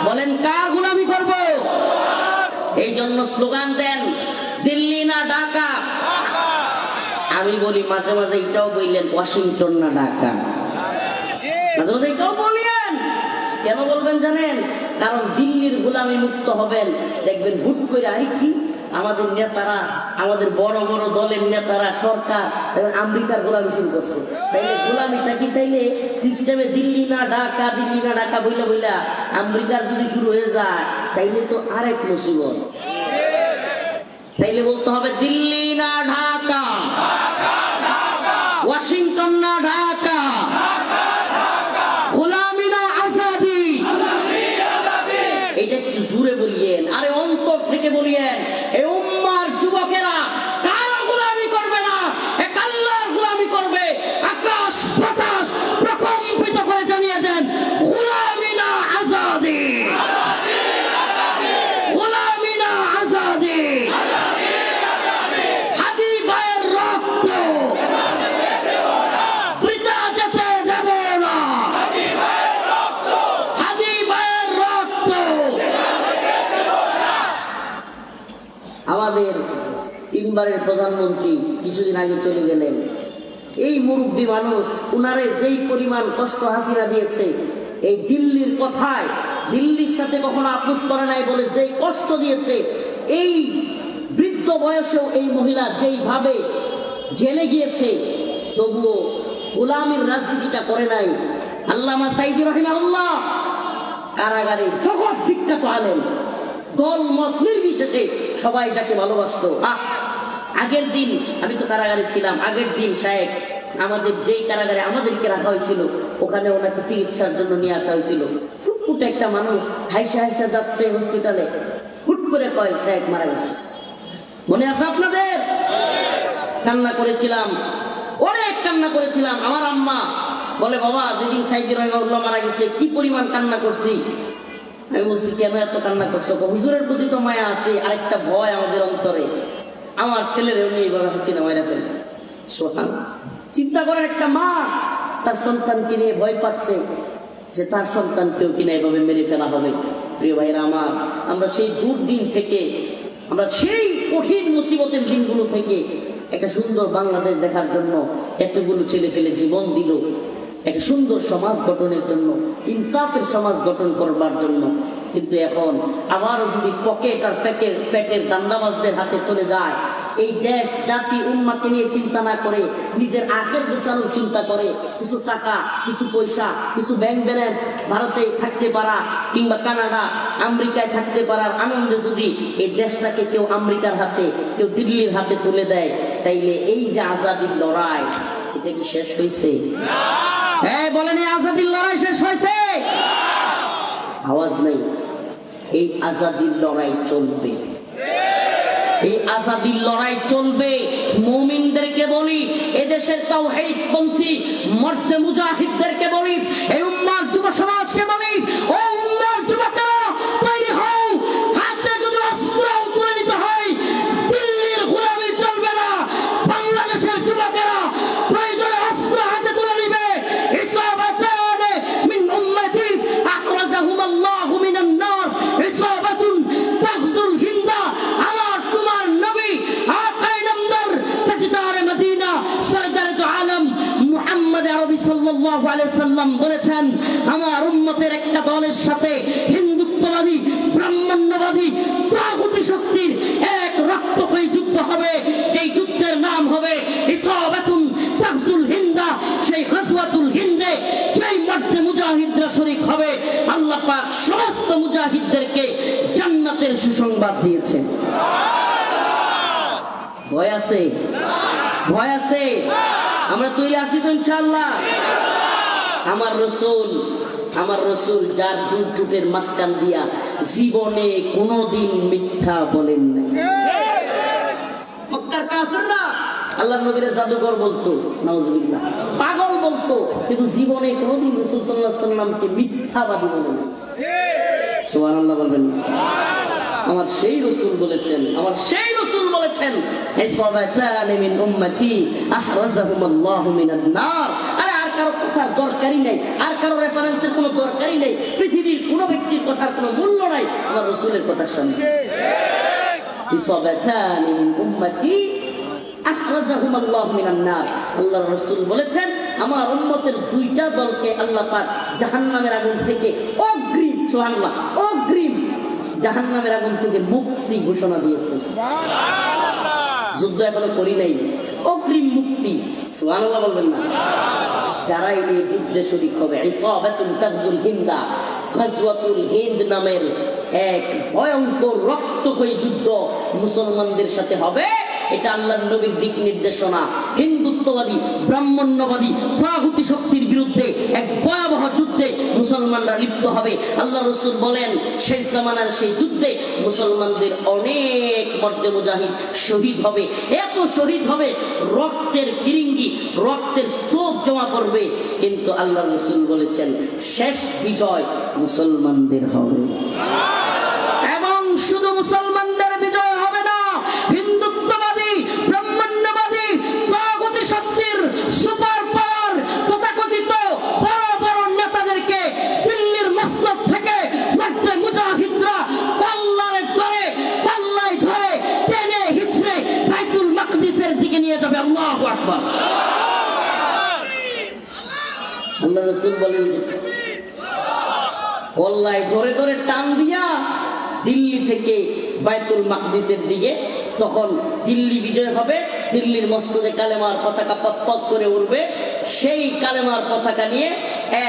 বলেন কার গোলামি করব? এই জন্য স্লোগান দেন, দিল্লি না ঢাকা। আমি বলি মাঝে মাঝে এটাও বললেন, ওয়াশিংটন না ঢাকা। মাঝে মাঝে এটাও বললেন। কেন বলবেন জানেন? কারণ দিল্লির গোলামি মুক্ত হবেন, দেখবেন হুট করে আই কি আমাদের নেতারা, আমাদের বড় বড় দলের নেতারা, সরকার আমেরিকার গোলামি শুরু করছে। তাইলে গোলামিটা কি তাইলে সিস্টেমে দিল্লি না ঢাকা, দিল্লি না ঢাকা বইলা বইলা আমেরিকার যদি শুরু হয়ে যায় তাইলে তো আরেক মুসিবত। তাইলে বলতে হবে দিল্লি না ঢাকা, ওয়াশিংটন না ঢাকা, গোলামি না আজাদি। এটা একটু জুড়ে বলিয়েন, আরে অন্তর থেকে বলিয়েন। এই উম্মার যুবকেরা কারো গোলামি করবে না, এক আল্লাহর গোলামি করবে। আকাশ বাতাস প্রকম্পিত করে জানিয়ে দেন, গোলামি না আজাদি, গোলামি না আজাদি। হাদি ভাইয়ের রক্ত বৃথা যেতে দেব না, হাদি ভাইয়ের রক্ত। আমাদের 3 বারের প্রধানমন্ত্রী কিছুদিন আগে চলে গেলেন। এই মুরব্বী মানুষ, উনারে যেই পরিমাণ কষ্ট হাসিনা দিয়েছে, এই দিল্লির কথায়, দিল্লির সাথে কখনো আপোষ করে নাই বলে যেই কষ্ট দিয়েছে, এই বৃদ্ধ বয়সেও এই মহিলা যেইভাবে জেলে গিয়েছে, তবুও গোলামীর রাজনীতিটা করে নাই। আল্লামা সাইদি রাহিমাহুল্লাহ কারাগারে জগৎ বিখ্যাত আলেম, দল মত নির্বিশেষে সবাই যাকে ভালোবাসতো। আগের দিন আমি তো কারাগারে ছিলাম, আগের দিন সাহেব আমাদের যেই কারাগারে আমাদেরকে রাখা হয়েছিল, ওখানে ওনাকে চিকিৎসার জন্য নিয়ে আসা হয়েছিল। ফুটফুটে একটা মানুষ হাইসা হাইসা যাচ্ছে হসপিটালে, হুট করে কয় সাহেব মারা গেছে। মনে আছে আপনাদের? কান্না করেছিলাম, অনেক কান্না করেছিলাম। আমার আম্মা বলে, বাবা যেদিন সাইদি রাহিমাহুল্লাহ মারা গেছে কি পরিমাণ কান্না করছি। আমি বলছি, কেন এত কান্না করছো? হুজুরের প্রতি তো মায়া আছে, আরেকটা ভয় আমাদের অন্তরে। আমার ছেলের এমনি এইভাবে হাসিনা মায়েরা ফেলে। চিন্তা করেন, একটা মা তার সন্তানকে নিয়ে ভয় পাচ্ছে যে তার সন্তানকেও কিনা এভাবে মেরে ফেলা হবে। প্রিয় ভাইরা আমার, আমরা সেই দুর্দিন থেকে, আমরা সেই কঠিন মুসিবতের দিনগুলো থেকে একটা সুন্দর বাংলাদেশ দেখার জন্য এতগুলো ছেলে ফেলে জীবন দিল, একটা সুন্দর সমাজ গঠনের জন্য, ইনসাফের সমাজ গঠন করবার জন্য। কিন্তু এখন আবারও যদি পকেট আর পেটের দান্দাবাজদের হাতে চলে যায়, এই দেশ জাতি উম্মাকে নিয়ে চিন্তা না করে নিজের আখের গোছানোর চিন্তা করে, কিছু টাকা, কিছু পয়সা, কিছু ব্যাংক ব্যালেন্স, ভারতে থাকতে পারা কিংবা কানাডা, আমেরিকায় থাকতে পারার আনন্দে যদি এই দেশটাকে কেউ আমেরিকার হাতে, কেউ দিল্লির হাতে তুলে দেয়, তাইলে এই যে আজাদির লড়াই, এটা কি শেষ হয়েছে? হ্যাঁ বলেন, এই আজাদির লড়াই শেষ হয়েছে? আওয়াজ নেই। এই আজাদির লড়াই চলবে, এই আজাদির লড়াই চলবে। মুমিনদেরকে বলি, এদেশের তাওহীদপন্থী মর্দে মুজাহিদদেরকে বলি, এই উম্মার যুব সমাজকে বলি, ও উম্মার যুবকেরা তৈরি হও। হাতে যদি অস্ত্র তুলে নিতে হয়, দিল্লির গোলামি চলবে না। বাংলাদেশের যুবকেরা প্রয়োজনে অস্ত্র হাতে তুলে নিবে। ইসাবাতান মিন উম্মতি আখরাজাহুম আল্লাহু মিনান নার, ইসাবাতুন তাগজুল হিন্দা। মুজাহিদদেরকে জান্নাতের সুসংবাদ দিয়েছেন। ভয় আছে? ভয় আছে? আমরা তৈরি আছি তো ইনশাআল্লাহ? আমার রসুল যার দুই ঠোঁটের মাঝখান দিয়া জীবনে কোনোদিন মিথ্যা বলেন নাই। মক্কার কাফেররা আল্লাহর নবীরে জাদুকর বলতো, নাউজুবিল্লাহ, পাগল বলতো, কিন্তু জীবনে কোনোদিন রাসূল সাল্লাল্লাহু আলাইহি ওয়াসাল্লামকে মিথ্যাবাদী বলে নাই। সুবহানাল্লাহ বলবেন। আমার সেই রসুল বলেছেন, ইসবাতানি মিন উম্মতি আহরাজাহুমুল্লাহু মিনান নার। আরে আর কারো কথার দরকারই নাই, আর কারো রেফারেন্সের কোনো দরকারই নাই, পৃথিবীর কোনো ব্যক্তির কথার কোনো মূল্য নাই আমার রসুলের কথার সামনে। ইসবাতানি মিন উম্মতি আহরাজাহুমুল্লাহু মিনান নার। আল্লাহর রাসূল বলেছেন আমার উম্মতের দুইটা দলকে আল্লাহ পাক জাহান্নামের আগুন থেকে অগ্রিম, সুবহানাল্লাহ, অগ্রিম জাহান্নামের আগুন থেকে মুক্তি ঘোষণা দিয়েছেন। যুদ্ধ এখনো করি নাই, অগ্রিম মুক্তি। সুবহানাল্লাহ বলবেন না? যারা এই যুদ্ধে শরীক হবে, ইসাবাতুল তাগজুল হিন্দা, গাজওয়াতুল হিন্দ নামের এক ভয়ঙ্কর রক্তক্ষয়ী যুদ্ধ মুসলমানদের সাথে হবে, এটা আল্লাহর নবীর দিক নির্দেশনা। হিন্দুত্ববাদী, ব্রাহ্মণ্যবাদী, তাগুতি শক্তির বিরুদ্ধে এক ভয়াবহ যুদ্ধে মুসলমানরা লিপ্ত হবে। আল্লাহ রাসূল বলেন শেষ জামানার সেই যুদ্ধে মুসলমানদের অনেক মর্দে মুজাহিদ শহীদ হবে, এত শহীদ হবে রক্তের ফিরিঙ্গি, রক্তের স্তূপ জমা করবে, কিন্তু আল্লাহ রাসূল বলেছেন শেষ বিজয় মুসলমানদের হবে। এবং শুধু মুসলমানদের বিজয় হবে না, হিন্দুত্ববাদী, ব্রাহ্মণ্যবাদী, তাগুতি শক্তির সুপার পাওয়ার তথাকথিত বড় বড় নেতাদেরকে দিল্লির মসনদ থেকে মর্দে মুজাহিদরা কল্লায় ধরে টেনে হিচড়ে বাইতুল মাকদিসের দিকে নিয়ে যাবে। আল্লাহু আকবার। আল্লাহ রাসূল বলেন যে কল্লায় ধরে ধরে টান দিয়া দিল্লি থেকে বাইতুল মাকদিসের দিকে, তখন দিল্লি বিজয় হবে, দিল্লির মসনদে কালেমার পতাকা পতপত করে উঠবে, সেই কালেমার পতাকা নিয়ে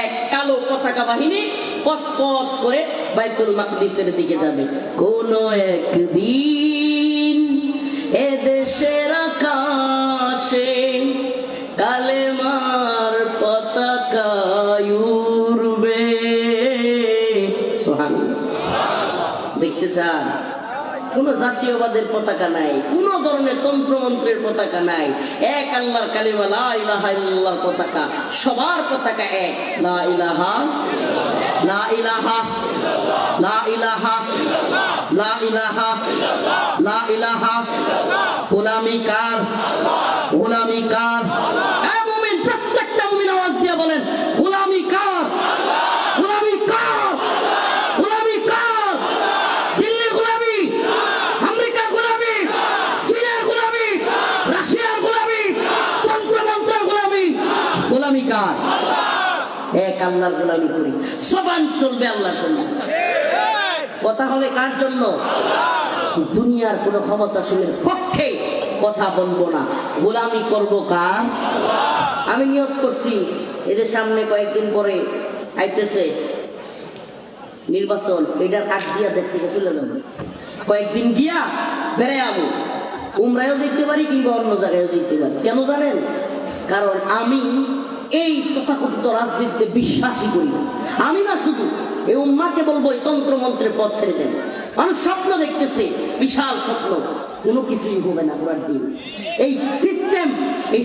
এক কালো পতাকা বাহিনী পতপত করে বাইতুল মাকদিসের দিকে যাবে। কোন একদিন এদেশের আকাশে কালেমার পতাকা উড়বে। সুবহানাল্লাহ। দেখতে চান? কোন জাতীয়বাদের পতাকা নাই, কোন ধরনের তন্ত্রমন্ত্রের পতাকা নাই, এক আল্লাহর কালিমা লা ইলাহা ইল্লাল্লাহর পতাকা, সবার পতাকা এক, লা ইলাহা, লা ইলাহা, লা ইলাহা, লা ইলাহা, লা ইলাহা। গোলামি কার? গোলামি কার? এ মুমিন, প্রত্যেকটা মুমিন আওয়াজ দিয়ে বলেন গোলামি কার? গোলামি কার? গোলামি কার? দিল্লির গোলামি, আমেরিকার গোলামি, চীনের গোলামি, রাশিয়ার গোলামি, তন্ত্রমন্ত্রের গোলামি। গোলামি কার? এক আল্লাহর গোলামি করি, জবান চলবে আল্লাহর জন্য, কথা হবে কার জন্য? দুনিয়ার কোন ক্ষমতাশীলের পক্ষে কথা বলবো না, গোলামি করব কার? আমি নিয়ত করছি এদের সামনে কয়েকদিন পরে আইতেছে নির্বাচন, এটার আগ দিয়া দেশ থেকে চলে যাবো, কয়েকদিন গিয়া বেড়ে যাবো, উমরায়ও যেতে পারি কিংবা অন্য জায়গায়ও যেতে পারি। কেন জানেন? কারণ আমি এই তথাকথিত রাজনীতিতে বিশ্বাসই করি না। আমি না, শুধু এই উম্মাকে বলবো এই তন্ত্রমন্ত্রের পথ ছেড়ে দেন। মানুষ স্বপ্ন দেখতেছে, বিশাল স্বপ্ন, কোনো কিছুই হবে না পুরার দিন। এই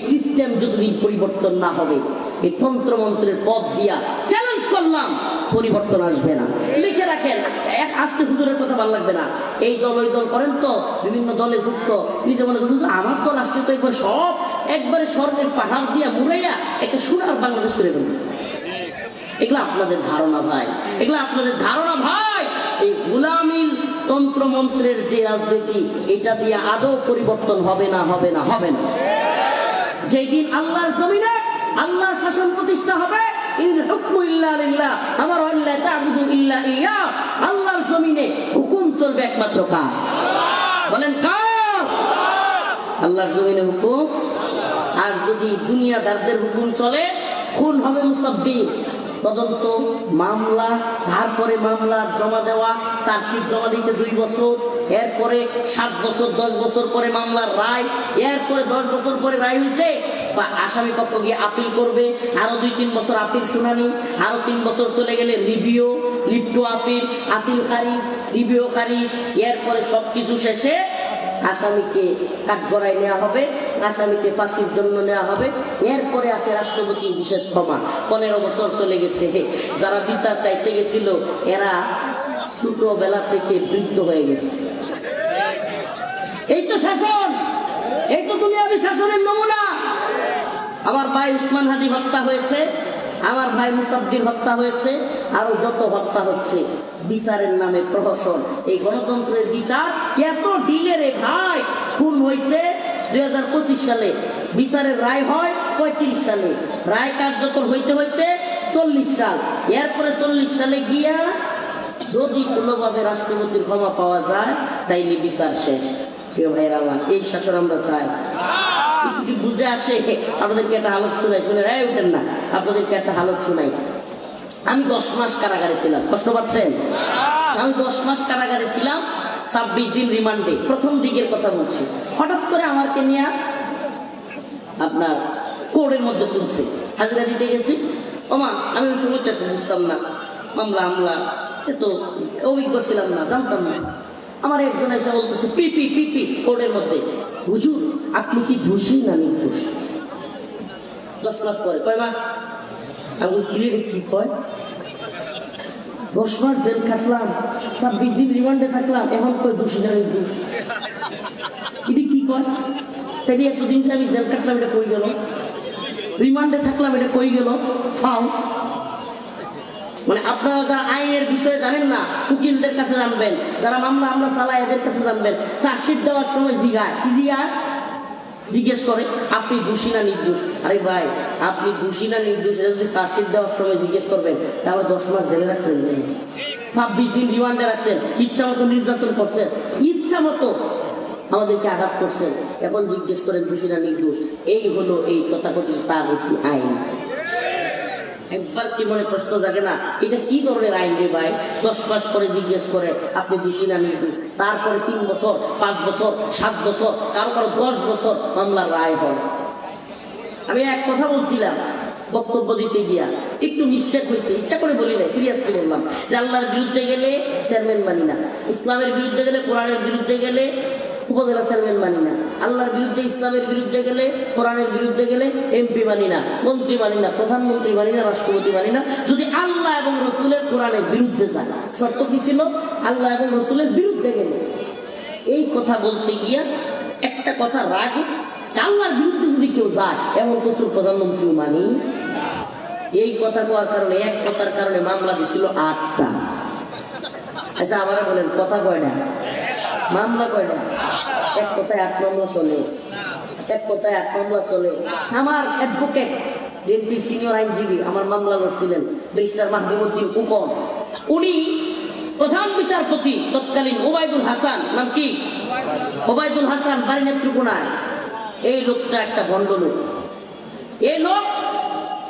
সিস্টেম যতদিন পরিবর্তন না হবে, এই তন্ত্রমন্ত্রের পথ দিয়া চ্যালেঞ্জ করলাম, পরিবর্তন আসবে না। লিখে রাখেন, এক আজকে হুজুরের কথা ভালো লাগবে না, এই দল ওই দল করেন তো, বিভিন্ন দলে যুক্ত, নিজে মনে করছেন আমার দল আসলে তো একবার সব একবারে স্বর্ণের পাহাড় দিয়া মুড়াইয়া একটা সোনার বাংলাদেশ করে ফেলবে। এগুলো আপনাদের ধারণা ভাই, এগুলো আপনাদের ধারণা ভাই। এই গোলামীর তন্ত্রমন্ত্রের যে রাজনীতি, এটা দিয়ে আদৌ পরিবর্তন হবে না, হবে না, হবে না। যেদিন আল্লাহর জমিনে আল্লাহর শাসন প্রতিষ্ঠা হবে, ইন হুকমু ইল্লা লিল্লাহ, আমার আল্লাহ তা'বুদু ইল্লা ইয়া, আল্লাহর জমিনে হুকুম চলবে একমাত্র কার? বলেন কার? আল্লাহর জমিনে হুকুম। আর যদি দুনিয়াদারদের হুকুম চলে, খুন হবে মুসাব্বির, তদন্ত, মামলা, তারপরে মামলা জমা দেওয়া, চার্জশিট জমা দিতে 2 বছর, এরপরে 7 বছর 10 বছর পরে মামলার রায়, এরপরে 10 বছর পরে রায় হয়েছে বা আসামি পক্ষ গিয়ে আপিল করবে, আরো 2-3 বছর আপিল শুনানি, আরো 3 বছর চলে গেলে রিভিউ, লিপ্ট আপিল, আপিল খারিজ, রিভিউ খারিজ, এরপরে সবকিছু শেষে আসামিকে কাঠগড়ায় নেওয়া হবে, আসামিকে ফাঁসির জন্য নেওয়া হবে। এরপরে আছে রাষ্ট্রপতির বিশেষ ক্ষমা। 15 বছর চলে গেছে, যারা বিচার চাইতে গেছিল এরা ছোটবেলা থেকে বৃদ্ধ হয়ে গেছে। এই তো শাসন, এই তো দুনিয়াবী শাসনের নমুনা। আমার ভাই উসমান হাদি হত্যা হয়েছে, আমার ভাই মুসাদ্দির হত্যা হয়েছে, আরো যত হত্যা হচ্ছে বিচারের নামে প্রহসন। এই গণতন্ত্রের বিচার এত ঢিলে রে ভাই। খুন হয়েছে 2025 সালে, বিচারের রায় হয় 35 সালে, রায় কার্যকর হইতে হইতে 40 সাল, এরপরে 40 সালে গিয়া যদি কোনোভাবে রাষ্ট্রপতির ক্ষমা পাওয়া যায় তাইলে বিচার শেষ। প্রিয় ভাইরা আমার, এই শাসন আমরা চাই। যদি বুঝে আসে, আপনাদেরকে একটা হালত শোনাই, শুনে রায় উঠেন না, আপনাদেরকে একটা হালত শোনাই। আমি 10 মাস কারাগারে ছিলাম, কষ্ট পাচ্ছেন? আমি 10 মাস কারাগারে ছিলাম, 26 দিন রিমান্ডে। প্রথম দিকের কথা বলছি। হঠাৎ করে আমাকে নিয়ে আপনার কোর্টের মধ্যে তুলছে, হাজিরা দিতে গেছি। ওমা, আমি ওই সময়টা বুঝতাম না, মামলা এত অভিজ্ঞ ছিলাম না, জানতাম না। আমার একজন এসে বলতেছে পিপি কোর্টের মধ্যে, হুজুর আপনি কি দোষী না নির্দোষ? 10 মাস পরে, কয় মাস? আমি ক্লিয়ার কি কয়, 10 মাস জেল খাটলাম, 26 দিন রিমান্ডে থাকলাম, এখন কয় দোষী না নির্দোষ? এটা কি কয়? তাই এতদিন যে আমি জেল কাটলাম এটা কই গেল? রিমান্ডে থাকলাম এটা কই গেল? ফাও। মানে আপনারা যারা আইনের বিষয়ে জানেন না, উকিলদের কাছে জানবেন, যারা মামলা চালায় এদের কাছে জানবেন। চার্জশিট দেওয়ার সময় জিগায়, কি জিগায়? জিজ্ঞেস করে আপনি দোষী না নির্দোষ। আরে ভাই, আপনি দোষী না নির্দোষ এটা যদি চার্জশিট দেওয়ার সময় জিজ্ঞেস করবেন, তাহলে 10 মাস জেলে রাখবেন, 26 দিন রিমান্ডে রাখছেন, ইচ্ছা মতো নির্যাতন করছেন, ইচ্ছা মতো আমাদেরকে আঘাত করছেন, এখন জিজ্ঞেস করেন দোষী না নির্দোষ। এই হলো এই তথাকথিত তাগুতি আইন। একবার কি মনে প্রশ্ন জাগে না, এটা কি ধরনের আইন রে ভাই? 10 মাস পরে জিজ্ঞেস করে আপনি দোষী না নির্দোষ, তারপরে 3 বছর 5 বছর 7 বছর কারো 10 বছর মামলার রায় হয়। আমি এক কথা বলছিলাম বক্তব্য দিতে গিয়া, একটু মিস্টেক হয়েছে, ইচ্ছা করে বলি নাই, সিরিয়াসলি বললাম যে আল্লাহর বিরুদ্ধে গেলে চেয়ারম্যান মানি না, ইসলামের বিরুদ্ধে গেলে, কোরআনের বিরুদ্ধে গেলে উপজেলা চেয়ারম্যান মানি না, আল্লাহর বিরুদ্ধে ইসলামের বিরুদ্ধে গেলে, কোরআনের বিরুদ্ধে গেলে এমপি মানি না, মন্ত্রী মানি না, প্রধানমন্ত্রী মানি না, রাষ্ট্রপতি মানি না, যদি আল্লাহ এবং রসুলের কোরআনের বিরুদ্ধে যায়। শর্ত কি ছিল? আল্লাহ এবং রসুলের বিরুদ্ধে গেলে। এই কথা বলতে গিয়া একটা কথা রাগে, আল্লাহর বিরুদ্ধে যদি কেউ যায় এমন কিছু প্রধানমন্ত্রী মানি। এই কথা কোয়ার কারণে, এক কথার কারণে মামলা দিছিল 8টা। আচ্ছা আমারা বলেন কথা কয়টা? মামলা কয়টা? এক কথায় 8 মামলা চলে, এক কথায় 8 মামলা চলে। আমার অ্যাডভোকেট বিএনপি সিনিয়র আইনজীবী আমার মামলা লড়ছিলেন ব্যারিস্টার মাহবুবউদ্দিন কুপন, উনি প্রধান বিচারপতি তৎকালীন ওবায়দুল হাসান, নাম কি? ওবায়দুল হাসান, বাড়ি নেত্রকোনায়। এই লোকটা একটা ভণ্ড লোক। এই লোক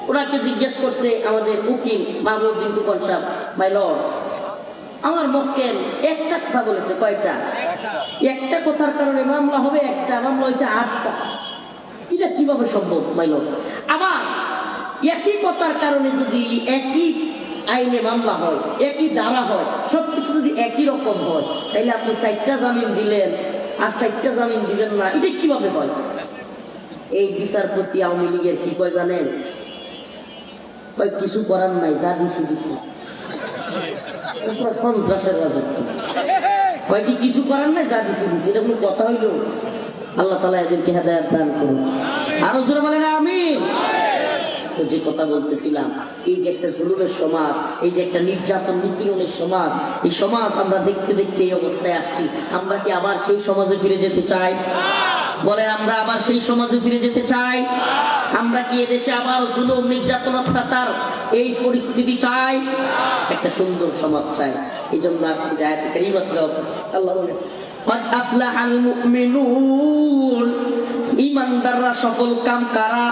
ওনাকে জিজ্ঞেস করছে আমাদের উকিল মাহবুবউদ্দিন কুপন সাহেব, মাই লর্ড, আমার মক্কেল একটা কথা বলেছে। কয়টা? একটা কথার কারণে মামলা হবে, একটা মামলা হয়েছে 8টা। এটা কিভাবে সম্ভব মাই লর্ড? আবার একই কথার কারণে যদি একই আইনে মামলা হয়, একই ধারা হয়, সবকিছু যদি একই রকম হয়, তাইলে আপনি 4টা জামিন দিলেন আর 4টা জামিন দিলেন না, এটা কিভাবে হয়? এই বিচারপতি আওয়ামী লীগের কি কয় জানেন? কিছু করার নাই, যা দিছি। সন্ত্রাসের রাজত্ব। কি কিছু করার নাই, যা দিছি। এটা কোনো কথা হইল? আল্লাহ তাআলা এদেরকে হেদায়েত দান করুন। আরো জোরে বলেন আমিন। তো যে কথা বলতেছিলাম, এই যে একটা জুলুমের সমাজ, এই যে একটা নির্যাতন নিপীড়নের সমাজ, এই সমাজ আমরা দেখতে দেখতে এই অবস্থায় আসছি। আমরা কি আবার সেই সমাজে ফিরে যেতে চাই? বলেন, আমরা আবার সেই সমাজে ফিরে যেতে চাই? আমরা কি এদেশে আবার জুলুম, নির্যাতন, অত্যাচার এই পরিস্থিতি চাই? একটা সুন্দর সমাজ চাই। এই জন্য আজকে আয়াতে কারিমা আল্লাহ বলেন, قد أفلح المؤمنون, ইমানদাররা সফল কাম কারা?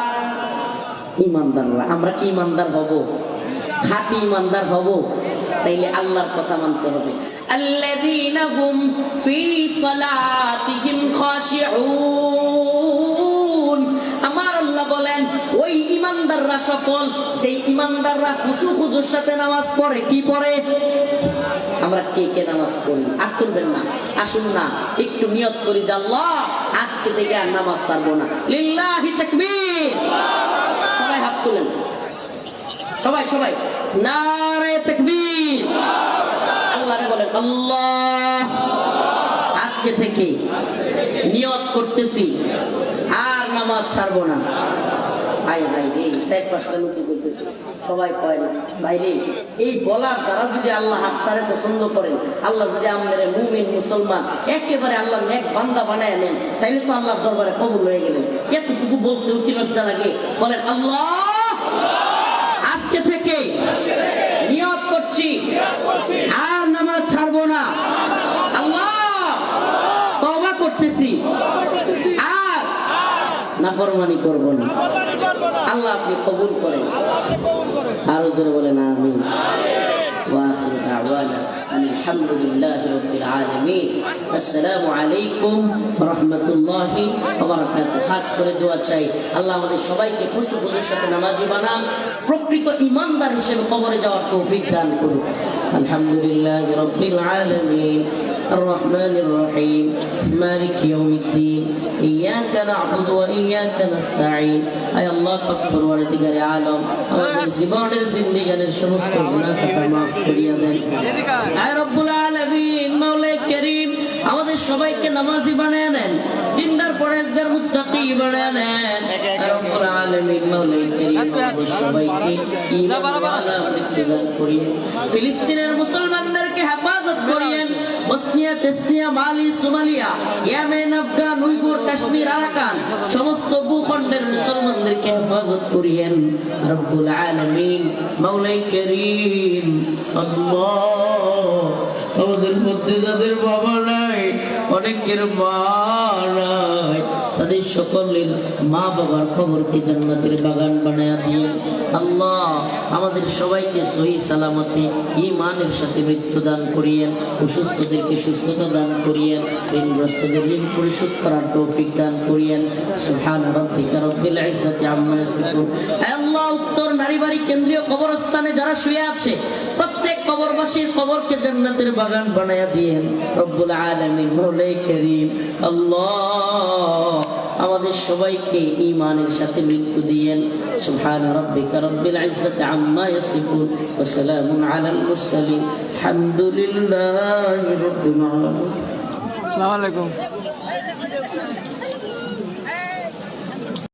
ইমানদাররা। আমরা কি ইমানদার হব? খাঁটি ইমানদার হব, তাইলে আল্লাহর কথা মানতে হবে। আল্লাযীনা হুম ফী সালাতিহিম খাশিউন, আমার আল্লাহ বলেন ওই ইমানদাররা সফল যে ইমানদাররা খুশু খুজুর সাথে নামাজ পড়ে। কি পড়ে? আমরা কে কে নামাজ পড়ি? আর করবেন না, আসুন না একটু নিয়ত করি যে আল্লাহ আজকে থেকে আর নামাজ ছাড়বো না। লিল্লাহি তাকবীর, সবাই হাত তুলেন, সবাই সবাই নারে তাকবীর। আল্লাহরে বলেন আল্লাহ আজকে থেকে নিয়ত করতেছি আর নামাজ ছাড়বো না। ভাই ভাই এই চার পাঁচটা লোক বলতেছি, সবাই কয় না ভাই রে, এই বলার দ্বারা যদি আল্লাহ আপনারে পছন্দ করেন, আল্লাহ যদি আমাদের মুমিন মুসলমান একেবারে আল্লাহ নেক বান্দা বানায় নেন, তাইলে তো আল্লাহর দরবারে কবুল হয়ে গেলেন। এতটুকু বলতেও কি লজ্জা লাগে? বলেন আল্লাহ আজকে থেকে নিয়ত করছি আর নামাজ ছাড়বো না। আল্লাহ তওবা করতেছি আর নাফরমানি করব না। আল্লাহ আপনি কবুল করেন। আরো জোরে বলেন আমিন। ওয়া আখিরু দাওয়ানা আলহামদুলিল্লাহি রাব্বিল আলামিন। আসসালামু আলাইকুম ওয়া রাহমাতুল্লাহি ওয়া বারাকাতুহু। খাস করে দোয়া চাই আল্লাহ আমাদের সবাইকে খুশু খুজুর সাথে নামাজি বানান, প্রকৃত ঈমানদার হিসেবে কবরে যাওয়ার তৌফিক দান করুন। আলহামদুলিল্লাহি রাব্বিল আলামিন الرحمن الرحيم مالك يوم الدين إياك نعبد وإياك نستعين أي الله أكبر وردقار عالم আমাদের জীবনের জিন্দেগানের সমস্ত গুনাহ খাতা maaf করিয়া দেন। আয় রব্বুল আলামিন মাওলাই করিম আমাদের সবাইকে নামাজি বানায় নেন, দিনদার পরেজগার মুত্তাকি বানায় নেন। আয় রব্বুল আলামিন মাওলাই করিম আমাদের সবাইকে ঈমানওয়ালা মৃত্যু দান করিয়ে ফিলিস্তিনের মুসলমানদেরকে হেফাজত করিয়েন। Bosnia, Chechnya, Mali, Somalia, Yemen, Afghan, Uyghur, Kashmir, Arakan সমস্ত ভূখণ্ডের মুসলমানদেরকে হেফাজত করিয়েন রব্বুল আলামিন মাওলাই করিম। আল্লাহ আমাদের মধ্যে যাদের বাবা নাই, অনেকের মা নাই, তাদের সকলের মা বাবার খবরকে জান্নাতের বাগান বানায়া দিয়ে আল্লাহ আমাদের সবাইকে সহি সালামতে ঈমানের সাথে মৃত্যু দান করিয়েন, অসুস্থদেরকে সুস্থতা দান করিয়েন, ঋণগ্রস্তদের ঋণ পরিশোধ করার তৌফিক দান করিয়েন। সুবহান রাব্বিকা রাব্বিল ইজ্জাতি আম্মা ইয়াসিফুন। আল্লাহ উত্তর নারীবাড়ি কেন্দ্রীয় কবরস্থানে যারা শুয়ে আছে প্রত্যেক কবরবাসীর কবরকে জান্নাতের বাগান বানায়া দিয়েন রব্বুল আলামিন মাওলাই করিম। আল্লাহ আমাদের সবাইকে ঈমানের সাথে মৃত্যু দিয়েন। সুবহান রাব্বিকা রাব্বিল ইজ্জাতি আম্মা ইয়াসিফুন ওয়া সালামুন আলাল মুরসালিন আলহামদুলিল্লাহি রাব্বিল আলামিন। আসসালামু আলাইকুম।